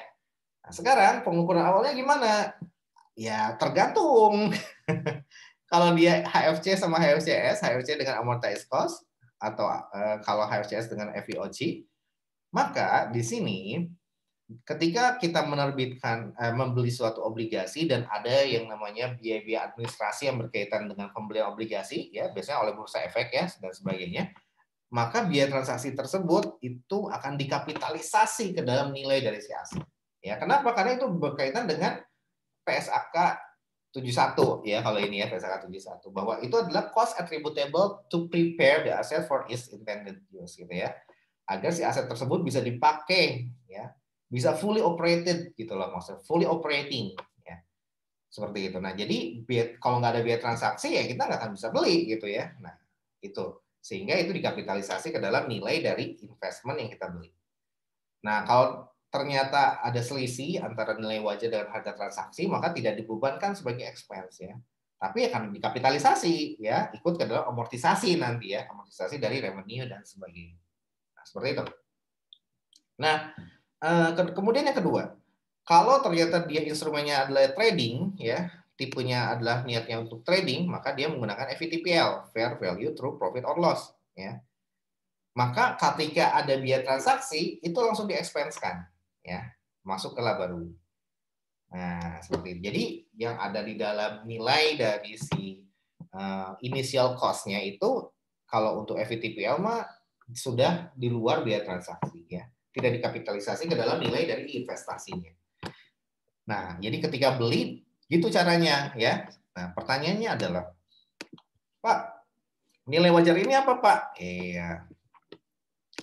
Nah, sekarang pengukuran awalnya gimana? Ya tergantung. Kalau dia HFC sama HFCS, HFC dengan amortized cost atau kalau HFCS dengan FVOC, maka di sini ketika kita menerbitkan membeli suatu obligasi dan ada yang namanya biaya-biaya administrasi yang berkaitan dengan pembelian obligasi ya biasanya oleh bursa efek ya dan sebagainya, maka biaya transaksi tersebut itu akan dikapitalisasi ke dalam nilai dari si aset. Ya, kenapa? Karena itu berkaitan dengan PSAK 71 ya kalau ini ya PSAK 71 bahwa itu adalah cost attributable to prepare the asset for its intended use gitu ya. Agar si aset tersebut bisa dipakai ya, bisa fully operated gitu loh maksudnya, fully operating ya. Seperti itu. Nah, jadi kalau nggak ada biaya transaksi ya kita nggak akan bisa beli gitu ya. Nah, itu. Sehingga itu dikapitalisasi ke dalam nilai dari investment yang kita beli. Nah, kalau ternyata ada selisih antara nilai wajar dengan harga transaksi, maka tidak dibebankan sebagai expense ya. Tapi akan dikapitalisasi ya, ikut ke dalam amortisasi nanti ya, amortisasi dari revenue dan sebagainya. Nah, seperti itu. Nah, kemudian yang kedua, kalau ternyata dia instrumennya adalah trading ya, tipenya adalah niatnya untuk trading, maka dia menggunakan FVTPL, Fair Value Through Profit or Loss ya. Maka ketika ada biaya transaksi itu langsung di-expense-kan ya, masuk ke laba rugi. Nah, seperti itu. Jadi yang ada di dalam nilai dari si initial cost-nya itu kalau untuk FVTPL mah sudah di luar biaya transaksi ya. Tidak dikapitalisasi ke dalam nilai dari investasinya. Nah, jadi ketika beli gitu caranya ya. Nah, pertanyaannya adalah, Pak, nilai wajar ini apa, Pak? Iya.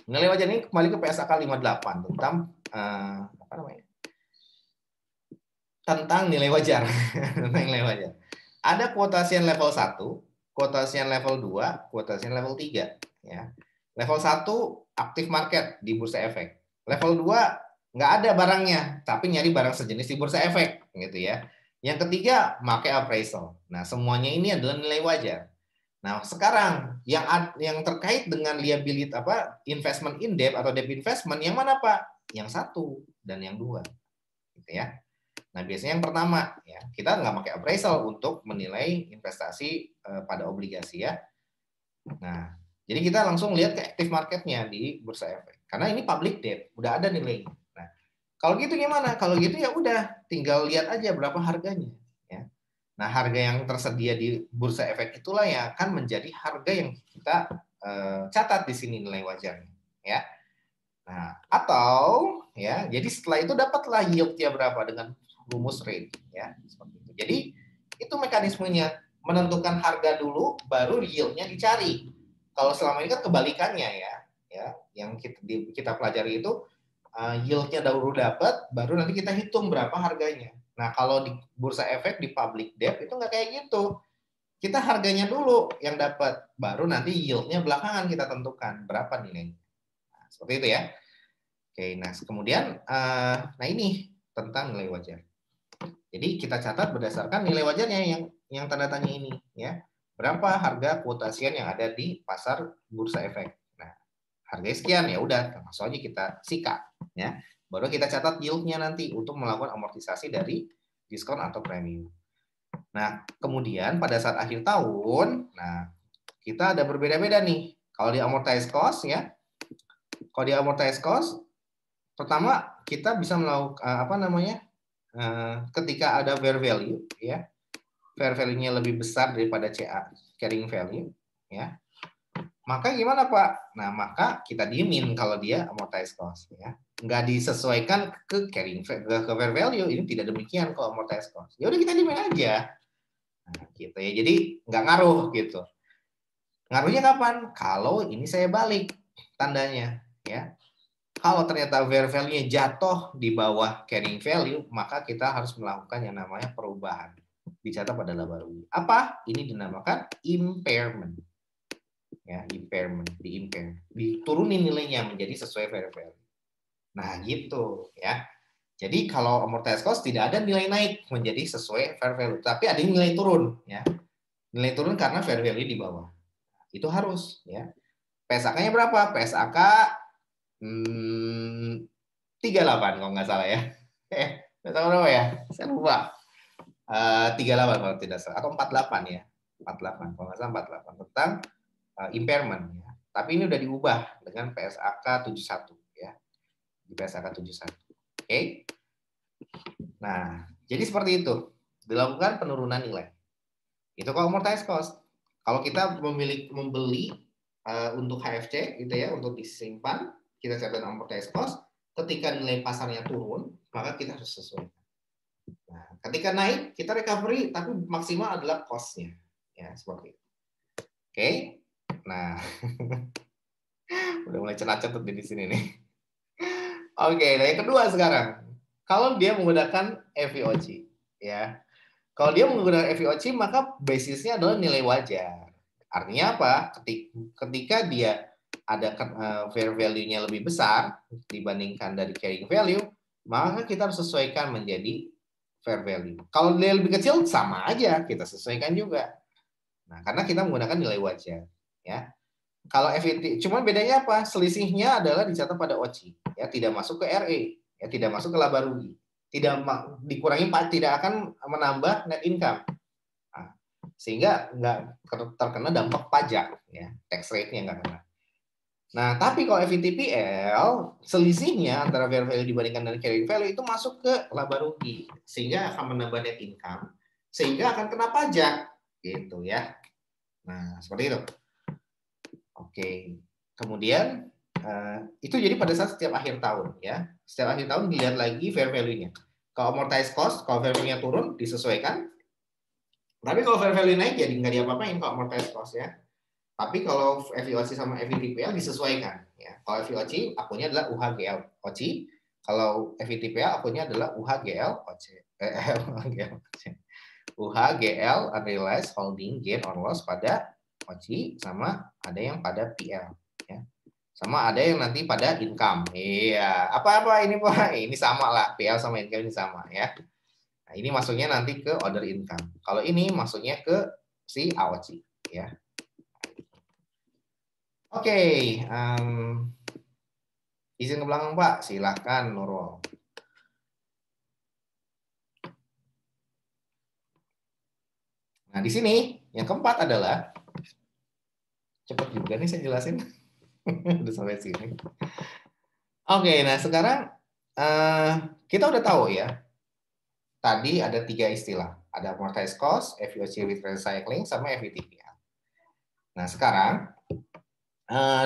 Nilai wajar ini kembali ke PSAK 58 tentang apa namanya? Tentang nilai wajar. Tentang nilai wajar. Ada kuotasian level 1, kuotasian level 2, kuotasian level 3 ya. Level 1 aktif market di bursa efek. Level 2 nggak ada barangnya, tapi nyari barang sejenis di bursa efek gitu ya. Yang ketiga, pakai appraisal. Nah, semuanya ini adalah nilai wajar. Nah, sekarang yang terkait dengan liability apa investment in debt atau debt investment yang mana Pak? Yang 1 dan yang 2 gitu ya. Nah, biasanya yang pertama ya, kita nggak pakai appraisal untuk menilai investasi pada obligasi ya. Nah, jadi kita langsung lihat ke active marketnya di bursa efek. Karena ini public debt, udah ada nilainya. Nah, kalau gitu gimana? Kalau gitu ya udah tinggal lihat aja berapa harganya ya. Nah, harga yang tersedia di bursa efek itulah yang akan menjadi harga yang kita catat di sini nilai wajarnya ya. Nah, atau ya, jadi setelah itu dapatlah yield-nya berapa dengan rumus rate ya, seperti itu. Jadi itu mekanismenya, menentukan harga dulu baru yield-nya dicari. Kalau selama ini kan kebalikannya ya, yang kita pelajari itu yield-nya dahulu dapat, baru nanti kita hitung berapa harganya. Nah, kalau di bursa efek di public debt itu nggak kayak gitu. Kita harganya dulu yang dapat, baru nanti yield-nya belakangan kita tentukan berapa nilainya. Nah, seperti itu ya. Oke, nah kemudian, nah ini tentang nilai wajar. Jadi kita catat berdasarkan nilai wajarnya yang tanda tanya ini, ya. berapa harga kuotasian yang ada di pasar bursa efek. Nah, harganya sekian, ya udah langsung aja kita sikat ya. Baru kita catat yieldnya nanti untuk melakukan amortisasi dari diskon atau premium. Nah, kemudian pada saat akhir tahun, nah kita ada berbeda-beda nih. Kalau di amortized cost ya, kalau di amortized cost, pertama kita bisa melakukan apa namanya, ketika ada fair value ya, fair value-nya lebih besar daripada CA, carrying value ya, maka gimana Pak? Nah, maka kita diemin kalau dia amortized cost ya. Nggak disesuaikan ke carrying ke fair value, ini tidak demikian kalau amortized cost. Ya udah kita diemin aja. Nah, gitu ya. Jadi nggak ngaruh gitu. Ngaruhnya kapan? Kalau ini saya balik tandanya ya. Kalau ternyata fair value-nya jatuh di bawah carrying value, maka kita harus melakukan yang namanya perubahan. Dicatat pada laba rugi. Apa? Ini dinamakan impairment. Ya, impairment, diturunin nilainya menjadi sesuai fair value. Nah, gitu ya. Jadi kalau amortized cost tidak ada nilai naik menjadi sesuai fair value, tapi ada nilai turun ya. Nilai turun karena fair value di bawah. Itu harus ya. PSAK-nya berapa? PSAK 38 kalau nggak salah ya. PSAK berapa ya? Saya lupa. 38 kalau tidak salah, atau 48 ya. 48 kalau nggak salah 48 tentang impairment ya. Tapi ini udah diubah dengan PSAK 71 ya. Di PSAK 71. Oke. Nah, jadi seperti itu. Dilakukan penurunan nilai. Itu kalau amortized cost. Kalau kita membeli untuk HFC gitu ya, untuk disimpan, kita catat amortized cost, ketika nilai pasarnya turun, maka kita harus sesuaikan. Nah, ketika naik, kita recovery, tapi maksimal adalah cost-nya. Ya, seperti itu. Oke. Nah, udah mulai cenat-cenut di sini nih. Oke, nah yang kedua sekarang. Kalau dia menggunakan FVOC, ya. Kalau dia menggunakan FVOC, maka basisnya adalah nilai wajar. Artinya apa? Ketika dia ada fair value-nya lebih besar dibandingkan dari carrying value, maka kita harus sesuaikan menjadi fair value. Kalau dia lebih kecil, sama aja, kita sesuaikan juga. Nah, karena kita menggunakan nilai wajar. Ya. Kalau FVT, cuman bedanya apa? Selisihnya adalah dicatat pada OCI, ya tidak masuk ke RE, ya tidak masuk ke laba rugi, tidak dikurangi, tidak akan menambah net income, nah, sehingga nggak terkena dampak pajak, ya tax rate-nya nggak kena. Nah, tapi kalau FVTPL, selisihnya antara fair value dibandingkan dengan carrying value itu masuk ke laba rugi, sehingga akan menambah net income, sehingga akan kena pajak, gitu ya. Nah, seperti itu. Oke, kemudian itu jadi pada saat setiap akhir tahun ya. Setiap akhir tahun dilihat lagi fair value-nya. Kalau amortized cost, kalau fair value-nya turun disesuaikan. Tapi kalau fair value naik jadi nggak diapa-apain kalau amortized cost ya. Tapi kalau FVOC sama FVTPL disesuaikan ya. Kalau FVOC akunnya adalah UHGL OCI. Kalau FVTPL akunnya adalah UHGL OC. UHGL unrealized holding gain or loss pada OCI, sama ada yang pada PL ya. Sama ada yang nanti pada income. Iya, apa-apa ini Pak? Ini sama lah, PL sama income ini sama ya. Nah, ini masuknya nanti ke order income. Kalau ini masuknya ke si AOCI ya. Oke, izin ke belakang Pak, silahkan Nurul. Nah, di sini yang keempat adalah, cepat juga nih saya jelasin. Udah sampai sini. Oke, nah sekarang kita udah tahu ya. Tadi ada 3 istilah. Ada amortized cost, FVOC with recycling, sama FVTPL. Nah sekarang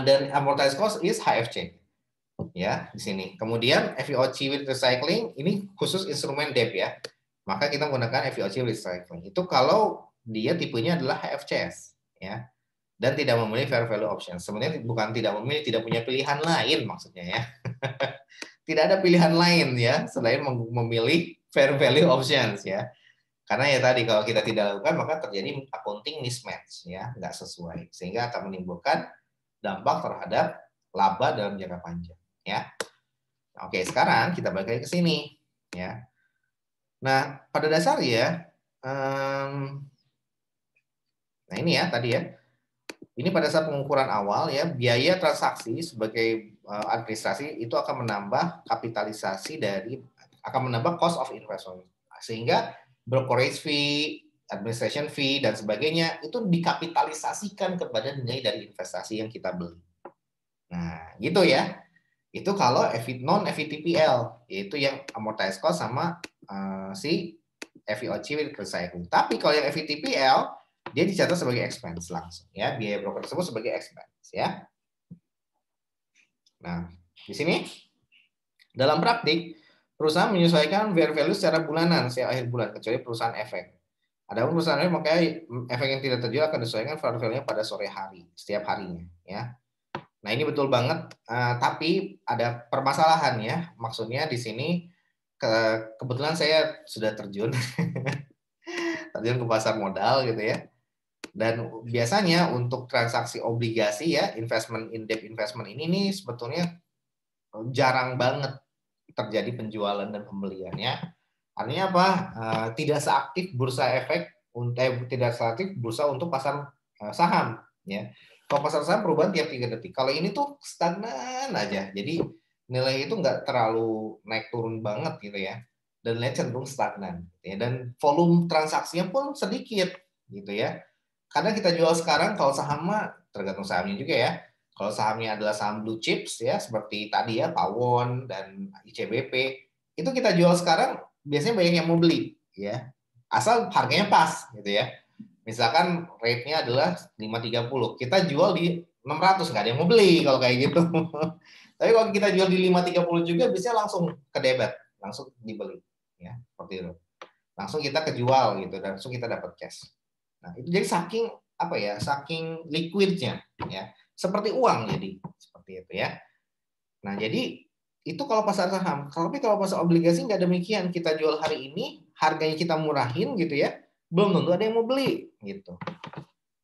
dari amortized cost is HFC. Ya, di sini. Kemudian FVOC with recycling ini khusus instrumen debt ya. Maka kita menggunakan FVOC with recycling. Itu kalau dia tipenya adalah HFCS ya. Dan tidak memilih fair value option. Sebenarnya bukan tidak memilih, tidak punya pilihan lain maksudnya ya. Tidak ada pilihan lain ya selain memilih fair value options ya. Karena ya tadi kalau kita tidak lakukan maka terjadi accounting mismatch ya, nggak sesuai sehingga akan menimbulkan dampak terhadap laba dalam jangka panjang ya. Oke, sekarang kita balik lagi ke sini ya. Nah, pada dasarnya Nah ini ya tadi ya. Ini pada saat pengukuran awal ya, biaya transaksi sebagai administrasi itu akan menambah kapitalisasi dari, akan menambah cost of investment. Sehingga brokerage fee, administration fee, dan sebagainya itu dikapitalisasikan kepada nilai dari investasi yang kita beli. Nah, gitu ya. Itu kalau non-FVTPL, yaitu yang amortized cost sama si FVOC recycling. Tapi kalau yang FVTPL, dia dicatat sebagai expense langsung ya, biaya broker tersebut sebagai expense ya. Nah, di sini dalam praktik perusahaan menyesuaikan fair value secara bulanan setiap akhir bulan kecuali perusahaan efek. Adapun perusahaan efek, maka efek yang tidak terjual akan disesuaikan fair value-nya pada sore hari setiap harinya ya. Nah, ini betul banget, tapi ada permasalahan ya. Maksudnya di sini kebetulan saya sudah terjun ke pasar modal gitu ya. Dan biasanya untuk transaksi obligasi ya, investment in debt investment ini nih sebetulnya jarang banget terjadi penjualan dan pembeliannya. Artinya apa? Tidak seaktif bursa efek, tidak seaktif bursa untuk pasar saham ya. Kalau pasar saham perubahan tiap 3 detik. Kalau ini tuh stagnan aja. Jadi nilai itu nggak terlalu naik turun banget gitu ya. Dan nilai cenderung stagnan. Ya. Dan volume transaksinya pun sedikit gitu ya. Karena kita jual sekarang kalau saham mah tergantung sahamnya juga ya. Kalau sahamnya adalah saham blue chips ya seperti tadi ya Pawon dan ICBP, itu kita jual sekarang biasanya banyak yang mau beli ya. Asal harganya pas gitu ya. Misalkan rate-nya adalah 530, kita jual di 600, nggak ada yang mau beli kalau kayak gitu. Tapi kalau kita jual di 530 juga biasanya langsung ke debit, langsung dibeli ya, seperti itu. Langsung kita kejual gitu dan langsung kita dapat cash. Nah, itu jadi saking apa ya? Saking liquidnya ya. Seperti uang jadi seperti itu ya. Nah, jadi itu kalau pasar saham. Tapi kalau pasar obligasi nggak demikian. Kita jual hari ini, harganya kita murahin gitu ya. Belum tentu ada yang mau beli gitu.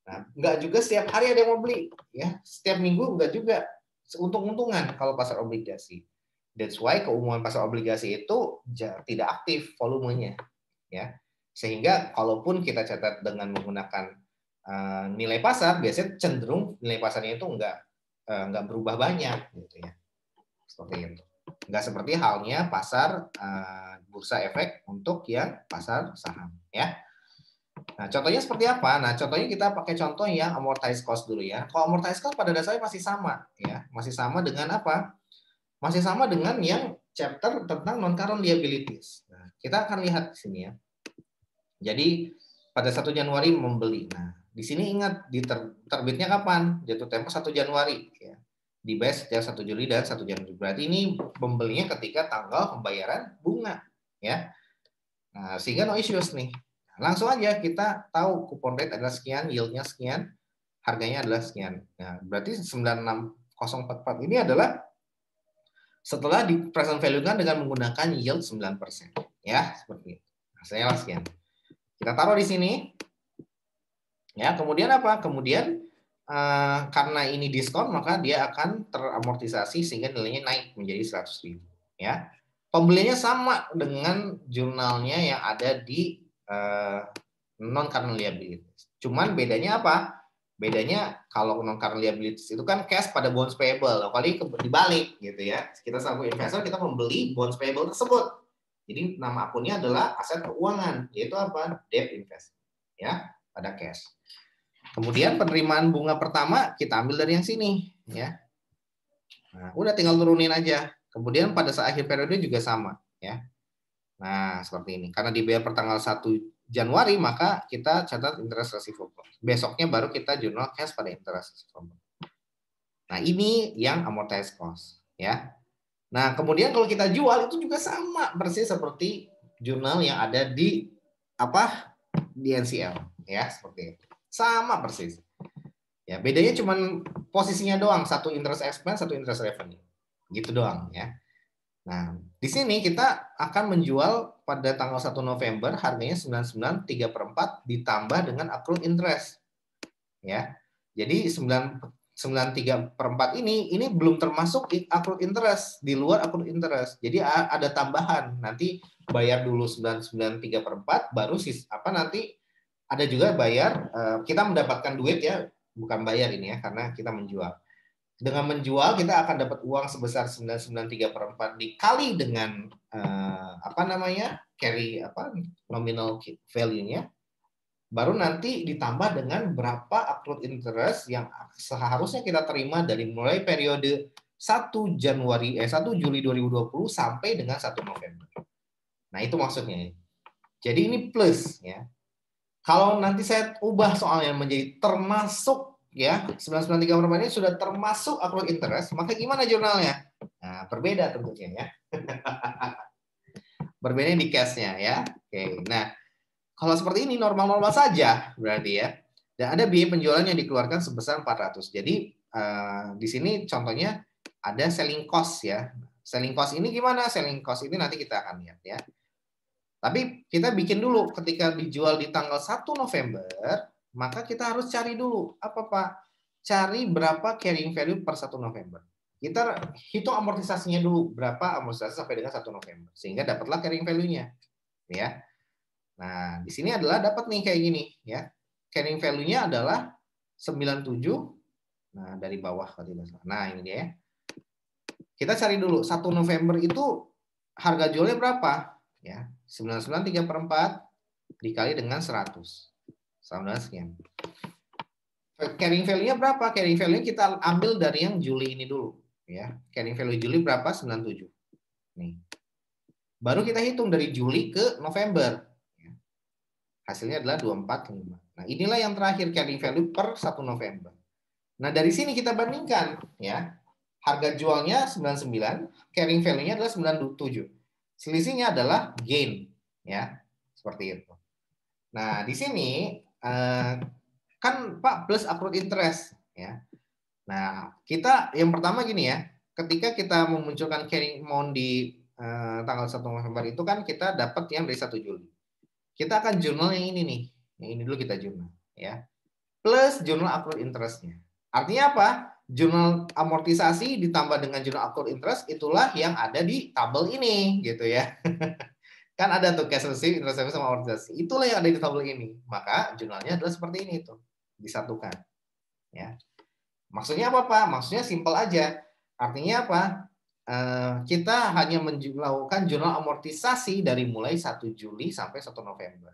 Nah, nggak juga setiap hari ada yang mau beli ya. Setiap minggu nggak juga. Untung-untungan kalau pasar obligasi. That's why keumuman pasar obligasi itu tidak aktif volumenya ya. Sehingga kalaupun kita catat dengan menggunakan nilai pasar, biasanya cenderung nilai pasarnya itu nggak berubah banyak gitu ya. Seperti itu. Nggak seperti halnya pasar bursa efek untuk yang pasar saham ya. Nah, contohnya seperti apa? Nah, contohnya kita pakai contoh yang amortized cost dulu ya. Kalau amortized cost pada dasarnya masih sama ya. Masih sama dengan apa? Masih sama dengan yang chapter tentang non-current liabilities. Nah, kita akan lihat di sini ya. Jadi pada 1 Januari membeli. Nah, di sini ingat terbitnya kapan? Jatuh tempo 1 Januari ya. Dibayar setiap 1 Juli dan 1 Januari. Berarti ini pembelinya ketika tanggal pembayaran bunga ya. Nah, sehingga no issues nih. Langsung aja kita tahu coupon rate adalah sekian, yieldnya sekian, harganya adalah sekian. Nah, berarti 96044 ini adalah setelah di present value kan dengan menggunakan yield 9%. Ya, seperti itu. Nah, saya sekian. Kita taruh di sini. Ya, kemudian apa? Kemudian karena ini diskon maka dia akan teramortisasi sehingga nilainya naik menjadi 100.000 ya. Pembeliannya sama dengan jurnalnya yang ada di non current liabilities. Cuman bedanya apa? Bedanya kalau non current liabilities itu kan cash pada bonds payable. Kali dibalik gitu ya. Kita selaku investor kita membeli bonds payable tersebut. Jadi nama akunnya adalah aset keuangan, yaitu apa? Debt investment ya, pada cash. Kemudian penerimaan bunga pertama kita ambil dari yang sini ya. Nah, udah tinggal turunin aja. Kemudian pada saat akhir periode juga sama ya. Nah, seperti ini. Karena dibayar per tanggal 1 Januari, maka kita catat interest receivable. Besoknya baru kita jurnal cash pada interest receivable. Nah, ini yang amortized cost ya. Nah, kemudian kalau kita jual itu juga sama persis seperti jurnal yang ada di apa? Di NCL ya, seperti itu. Sama persis. Ya, bedanya cuma posisinya doang, satu interest expense, satu interest revenue. Gitu doang ya. Nah, di sini kita akan menjual pada tanggal 1 November harganya 99.3/4 ditambah dengan accrued interest. Ya. Jadi 93/4 ini belum termasuk accrued interest, di luar accrued interest. Jadi ada tambahan. Nanti bayar dulu 99.3/4 baru nanti ada juga bayar, kita mendapatkan duit ya, bukan bayar ini ya, karena kita menjual. Dengan menjual kita akan dapat uang sebesar 993/4 dikali dengan apa namanya carry apa nominal value-nya, baru nanti ditambah dengan berapa accrued interest yang seharusnya kita terima dari mulai periode 1 Juli 2020 sampai dengan 1 November. Nah, itu maksudnya. Jadi ini plus ya. Kalau nanti saya ubah soalnya menjadi termasuk ya 993 ini sudah termasuk accrued interest, maka gimana jurnalnya? Nah, berbeda tentunya ya. Berbeda di case-nya ya. Oke. Nah, kalau seperti ini normal-normal saja berarti ya. Dan ada biaya penjualan yang dikeluarkan sebesar 400. Jadi di sini contohnya ada selling cost ya. Selling cost ini gimana? Selling cost ini nanti kita akan lihat ya. Tapi kita bikin dulu ketika dijual di tanggal 1 November, maka kita harus cari dulu apa Pak? Cari berapa carrying value per 1 November. Kita hitung amortisasinya dulu, berapa amortisasi sampai dengan 1 November. Sehingga dapatlah carrying value-nya. Ya. Nah, di sini adalah dapat nih kayak gini ya. Carrying value-nya adalah 97. Nah, dari bawah kalau tidak salah. Nah, ini dia ya. Kita cari dulu 1 November itu harga jualnya berapa? Ya, 993/4 dikali dengan 100. Sama dengan sekian. Carrying value-nya berapa? Carrying value-nya kita ambil dari yang Juli ini dulu. Ya, carrying value Juli berapa? 97. Nih. Baru kita hitung dari Juli ke November. Hasilnya adalah 245. Nah, inilah yang terakhir carrying value per 1 November. Nah, dari sini kita bandingkan ya. Harga jualnya 99, carrying value-nya adalah 97. Selisihnya adalah gain ya. Seperti itu. Nah, di sini kan Pak plus accrued interest ya. Nah, kita yang pertama gini ya. Ketika kita memunculkan carrying amount di tanggal 1 November itu kan kita dapat yang dari 1 Juli. Kita akan jurnal yang ini nih. Yang ini dulu kita jurnal ya. Plus jurnal accrued interest-nya. Artinya apa? Jurnal amortisasi ditambah dengan jurnal accrued interest itulah yang ada di tabel ini gitu ya. Kan ada tuh cash receipt, interest receivable sama amortisasi. Itulah yang ada di tabel ini. Maka jurnalnya adalah seperti ini tuh. Disatukan. Ya. Maksudnya apa Pak? Maksudnya simpel aja. Artinya apa? Kita hanya melakukan jurnal amortisasi dari mulai 1 Juli sampai 1 November.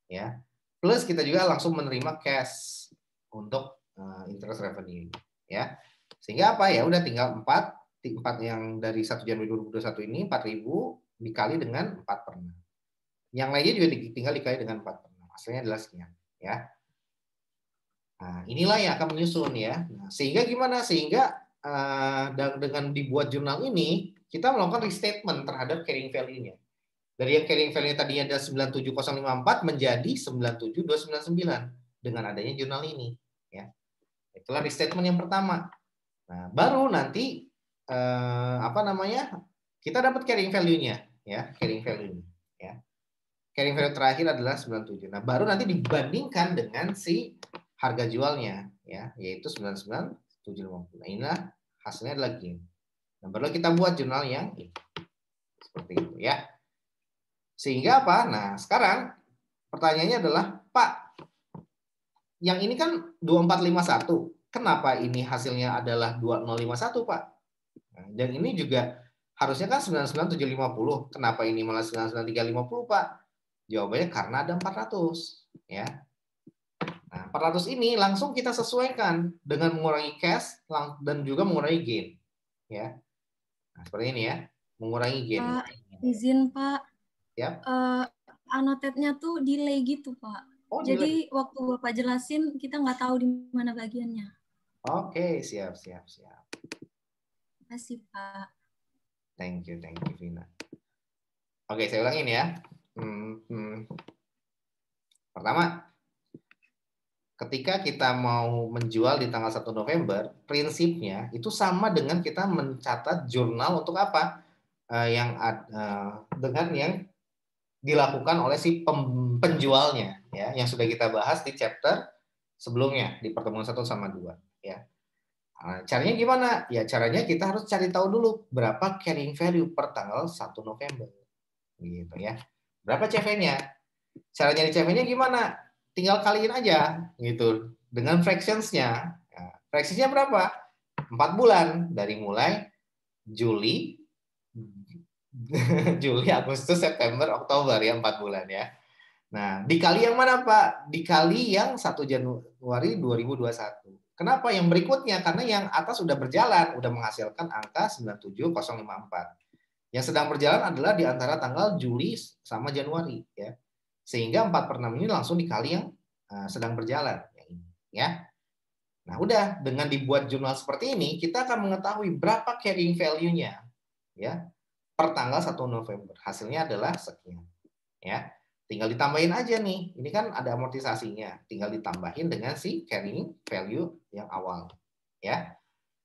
Ya. Plus kita juga langsung menerima cash untuk interest revenue ya. Sehingga apa ya udah tinggal 4 yang dari 1 Januari 2021 ini 4.000 dikali dengan 4/6. Yang lainnya juga tinggal dikali dengan 4/6. Hasilnya adalah sekian ya. Nah, inilah yang akan menyusun ya. Nah, sehingga gimana? Sehingga dengan dibuat jurnal ini kita melakukan restatement terhadap carrying value-nya. Dari yang carrying value tadinya ada 97054 menjadi 97299 dengan adanya jurnal ini ya. Itulah restatement yang pertama. Nah, baru nanti apa namanya? Kita dapat carrying value-nya ya, carrying value-nya ya. Carrying value terakhir adalah 97. Nah, baru nanti dibandingkan dengan si harga jualnya ya, yaitu 99,750. Nah, inilah hasilnya adalah gain. Nah, baru kita buat jurnal yang ini. Seperti itu ya. Sehingga apa? Nah, sekarang pertanyaannya adalah, Pak, yang ini kan 2451. Kenapa ini hasilnya adalah 2051, Pak? Nah, dan ini juga harusnya kan 99750. Kenapa ini malah 99350, Pak? Jawabannya karena ada 400, ya. Nah, 400 ini langsung kita sesuaikan dengan mengurangi cash dan juga mengurangi gain, ya. Nah, seperti ini ya, mengurangi gain. Pak, izin Pak. Ya. Annotate-nya tuh delay gitu, Pak. Oh, jadi waktu Bapak jelasin kita nggak tahu di mana bagiannya. Oke, siap. Terima kasih, Pak. Thank you, Vina. Oke, saya ulangin ya. Pertama, ketika kita mau menjual di tanggal 1 November, prinsipnya itu sama dengan kita mencatat jurnal untuk apa? Dengan yang dilakukan oleh si penjualnya ya, yang sudah kita bahas di chapter sebelumnya di pertemuan 1 sama 2 ya. Nah, caranya gimana? Ya caranya kita harus cari tahu dulu berapa carrying value per tanggal 1 November. Gitu ya. Berapa CV-nya? Cara nyari CV-nya gimana? tinggal kaliin aja gitu dengan fractions-nya. Nah, fractions-nya berapa? 4 bulan dari mulai Juli, Agustus, September, Oktober ya 4 bulan ya. Nah, dikali yang mana Pak? Dikali yang 1 Januari 2021. Kenapa? Yang berikutnya karena yang atas sudah berjalan, sudah menghasilkan angka 97054. Yang sedang berjalan adalah di antara tanggal Juli sama Januari ya. Sehingga 4/6 ini langsung dikali yang sedang berjalan ya. Nah, udah dengan dibuat jurnal seperti ini, kita akan mengetahui berapa carrying value-nya ya per tanggal 1 November. Hasilnya adalah sekian ya. Tinggal ditambahin aja nih. Ini kan ada amortisasinya. Tinggal ditambahin dengan si carrying value yang awal ya.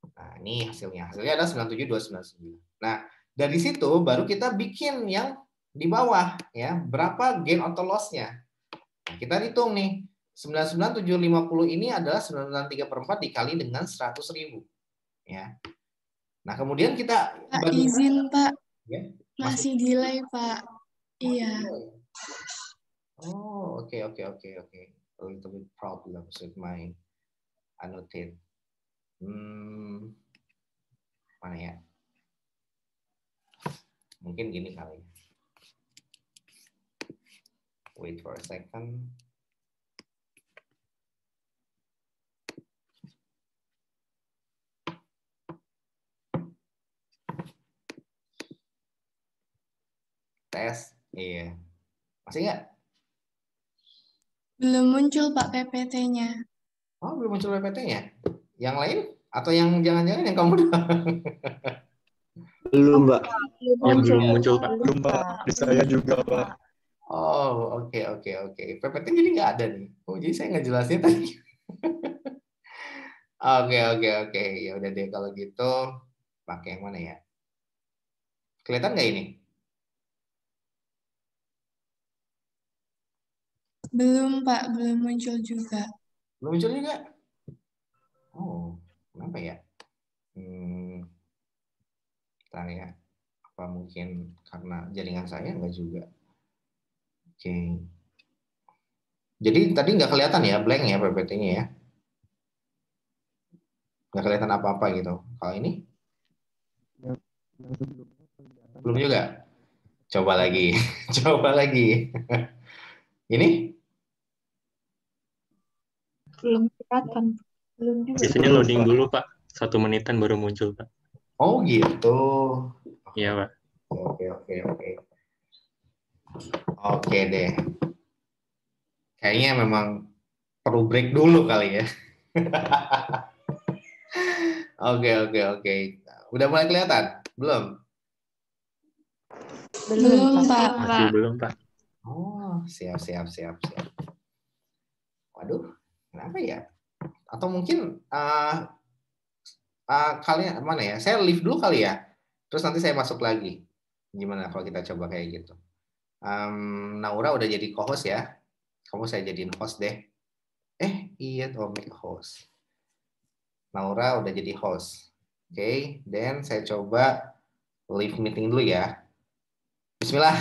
Nah, ini hasilnya. Hasilnya adalah 97299. Nah, dari situ baru kita bikin yang di bawah ya, berapa gain atau loss-nya. Nah, kita hitung nih. 99750 ini adalah 993/4 dikali dengan 100.000 ya. Nah, kemudian kita Pak, izin Pak. Ya, masih delay Pak. Iya. Oh, oke. A little bit problems with my annotate. Mana ya? Mungkin gini kali. Wait for a second. Tes, iya. Masih nggak? Belum muncul Pak PPT-nya. Oh, belum muncul PPT-nya. Yang lain? Atau yang jangan-jangan yang kamu doang? Belum, Mbak. Belum muncul, Pak. Belum, Pak. Di saya juga, Pak. Oh, oke. PPT jadi nggak ada nih. Oh, jadi saya nggak jelasin tadi. Oke. Ya udah deh kalau gitu pakai yang mana ya? Kelihatan nggak ini? Belum Pak, belum muncul juga. Belum muncul juga? Oh, kenapa ya? Bentar ya. Apa mungkin karena jaringan saya nggak juga? Oke. Jadi tadi nggak kelihatan ya blank ya PPT-nya ya? Nggak kelihatan apa-apa gitu. Kalau ini? Belum juga? Coba lagi. Coba lagi. Ini? Belum kelihatan. Belum juga. Biasanya loading dulu, Pak. 1 menitan baru muncul, Pak. Oh gitu. Iya, Pak. Oke. Oke deh. Kayaknya memang perlu break dulu kali ya. Oke. Udah mulai kelihatan? Belum? Belum Pak. Masih belum, Pak. Oh, siap. Waduh, kenapa ya? Atau mungkin kalian mana ya? Saya leave dulu kali ya. Terus nanti saya masuk lagi. Gimana kalau kita coba kayak gitu? Naura udah jadi co-host ya. Kamu saya jadiin host deh. Iya tuh make host. Naura udah jadi host. Oke, dan saya coba leave meeting dulu ya. Bismillah.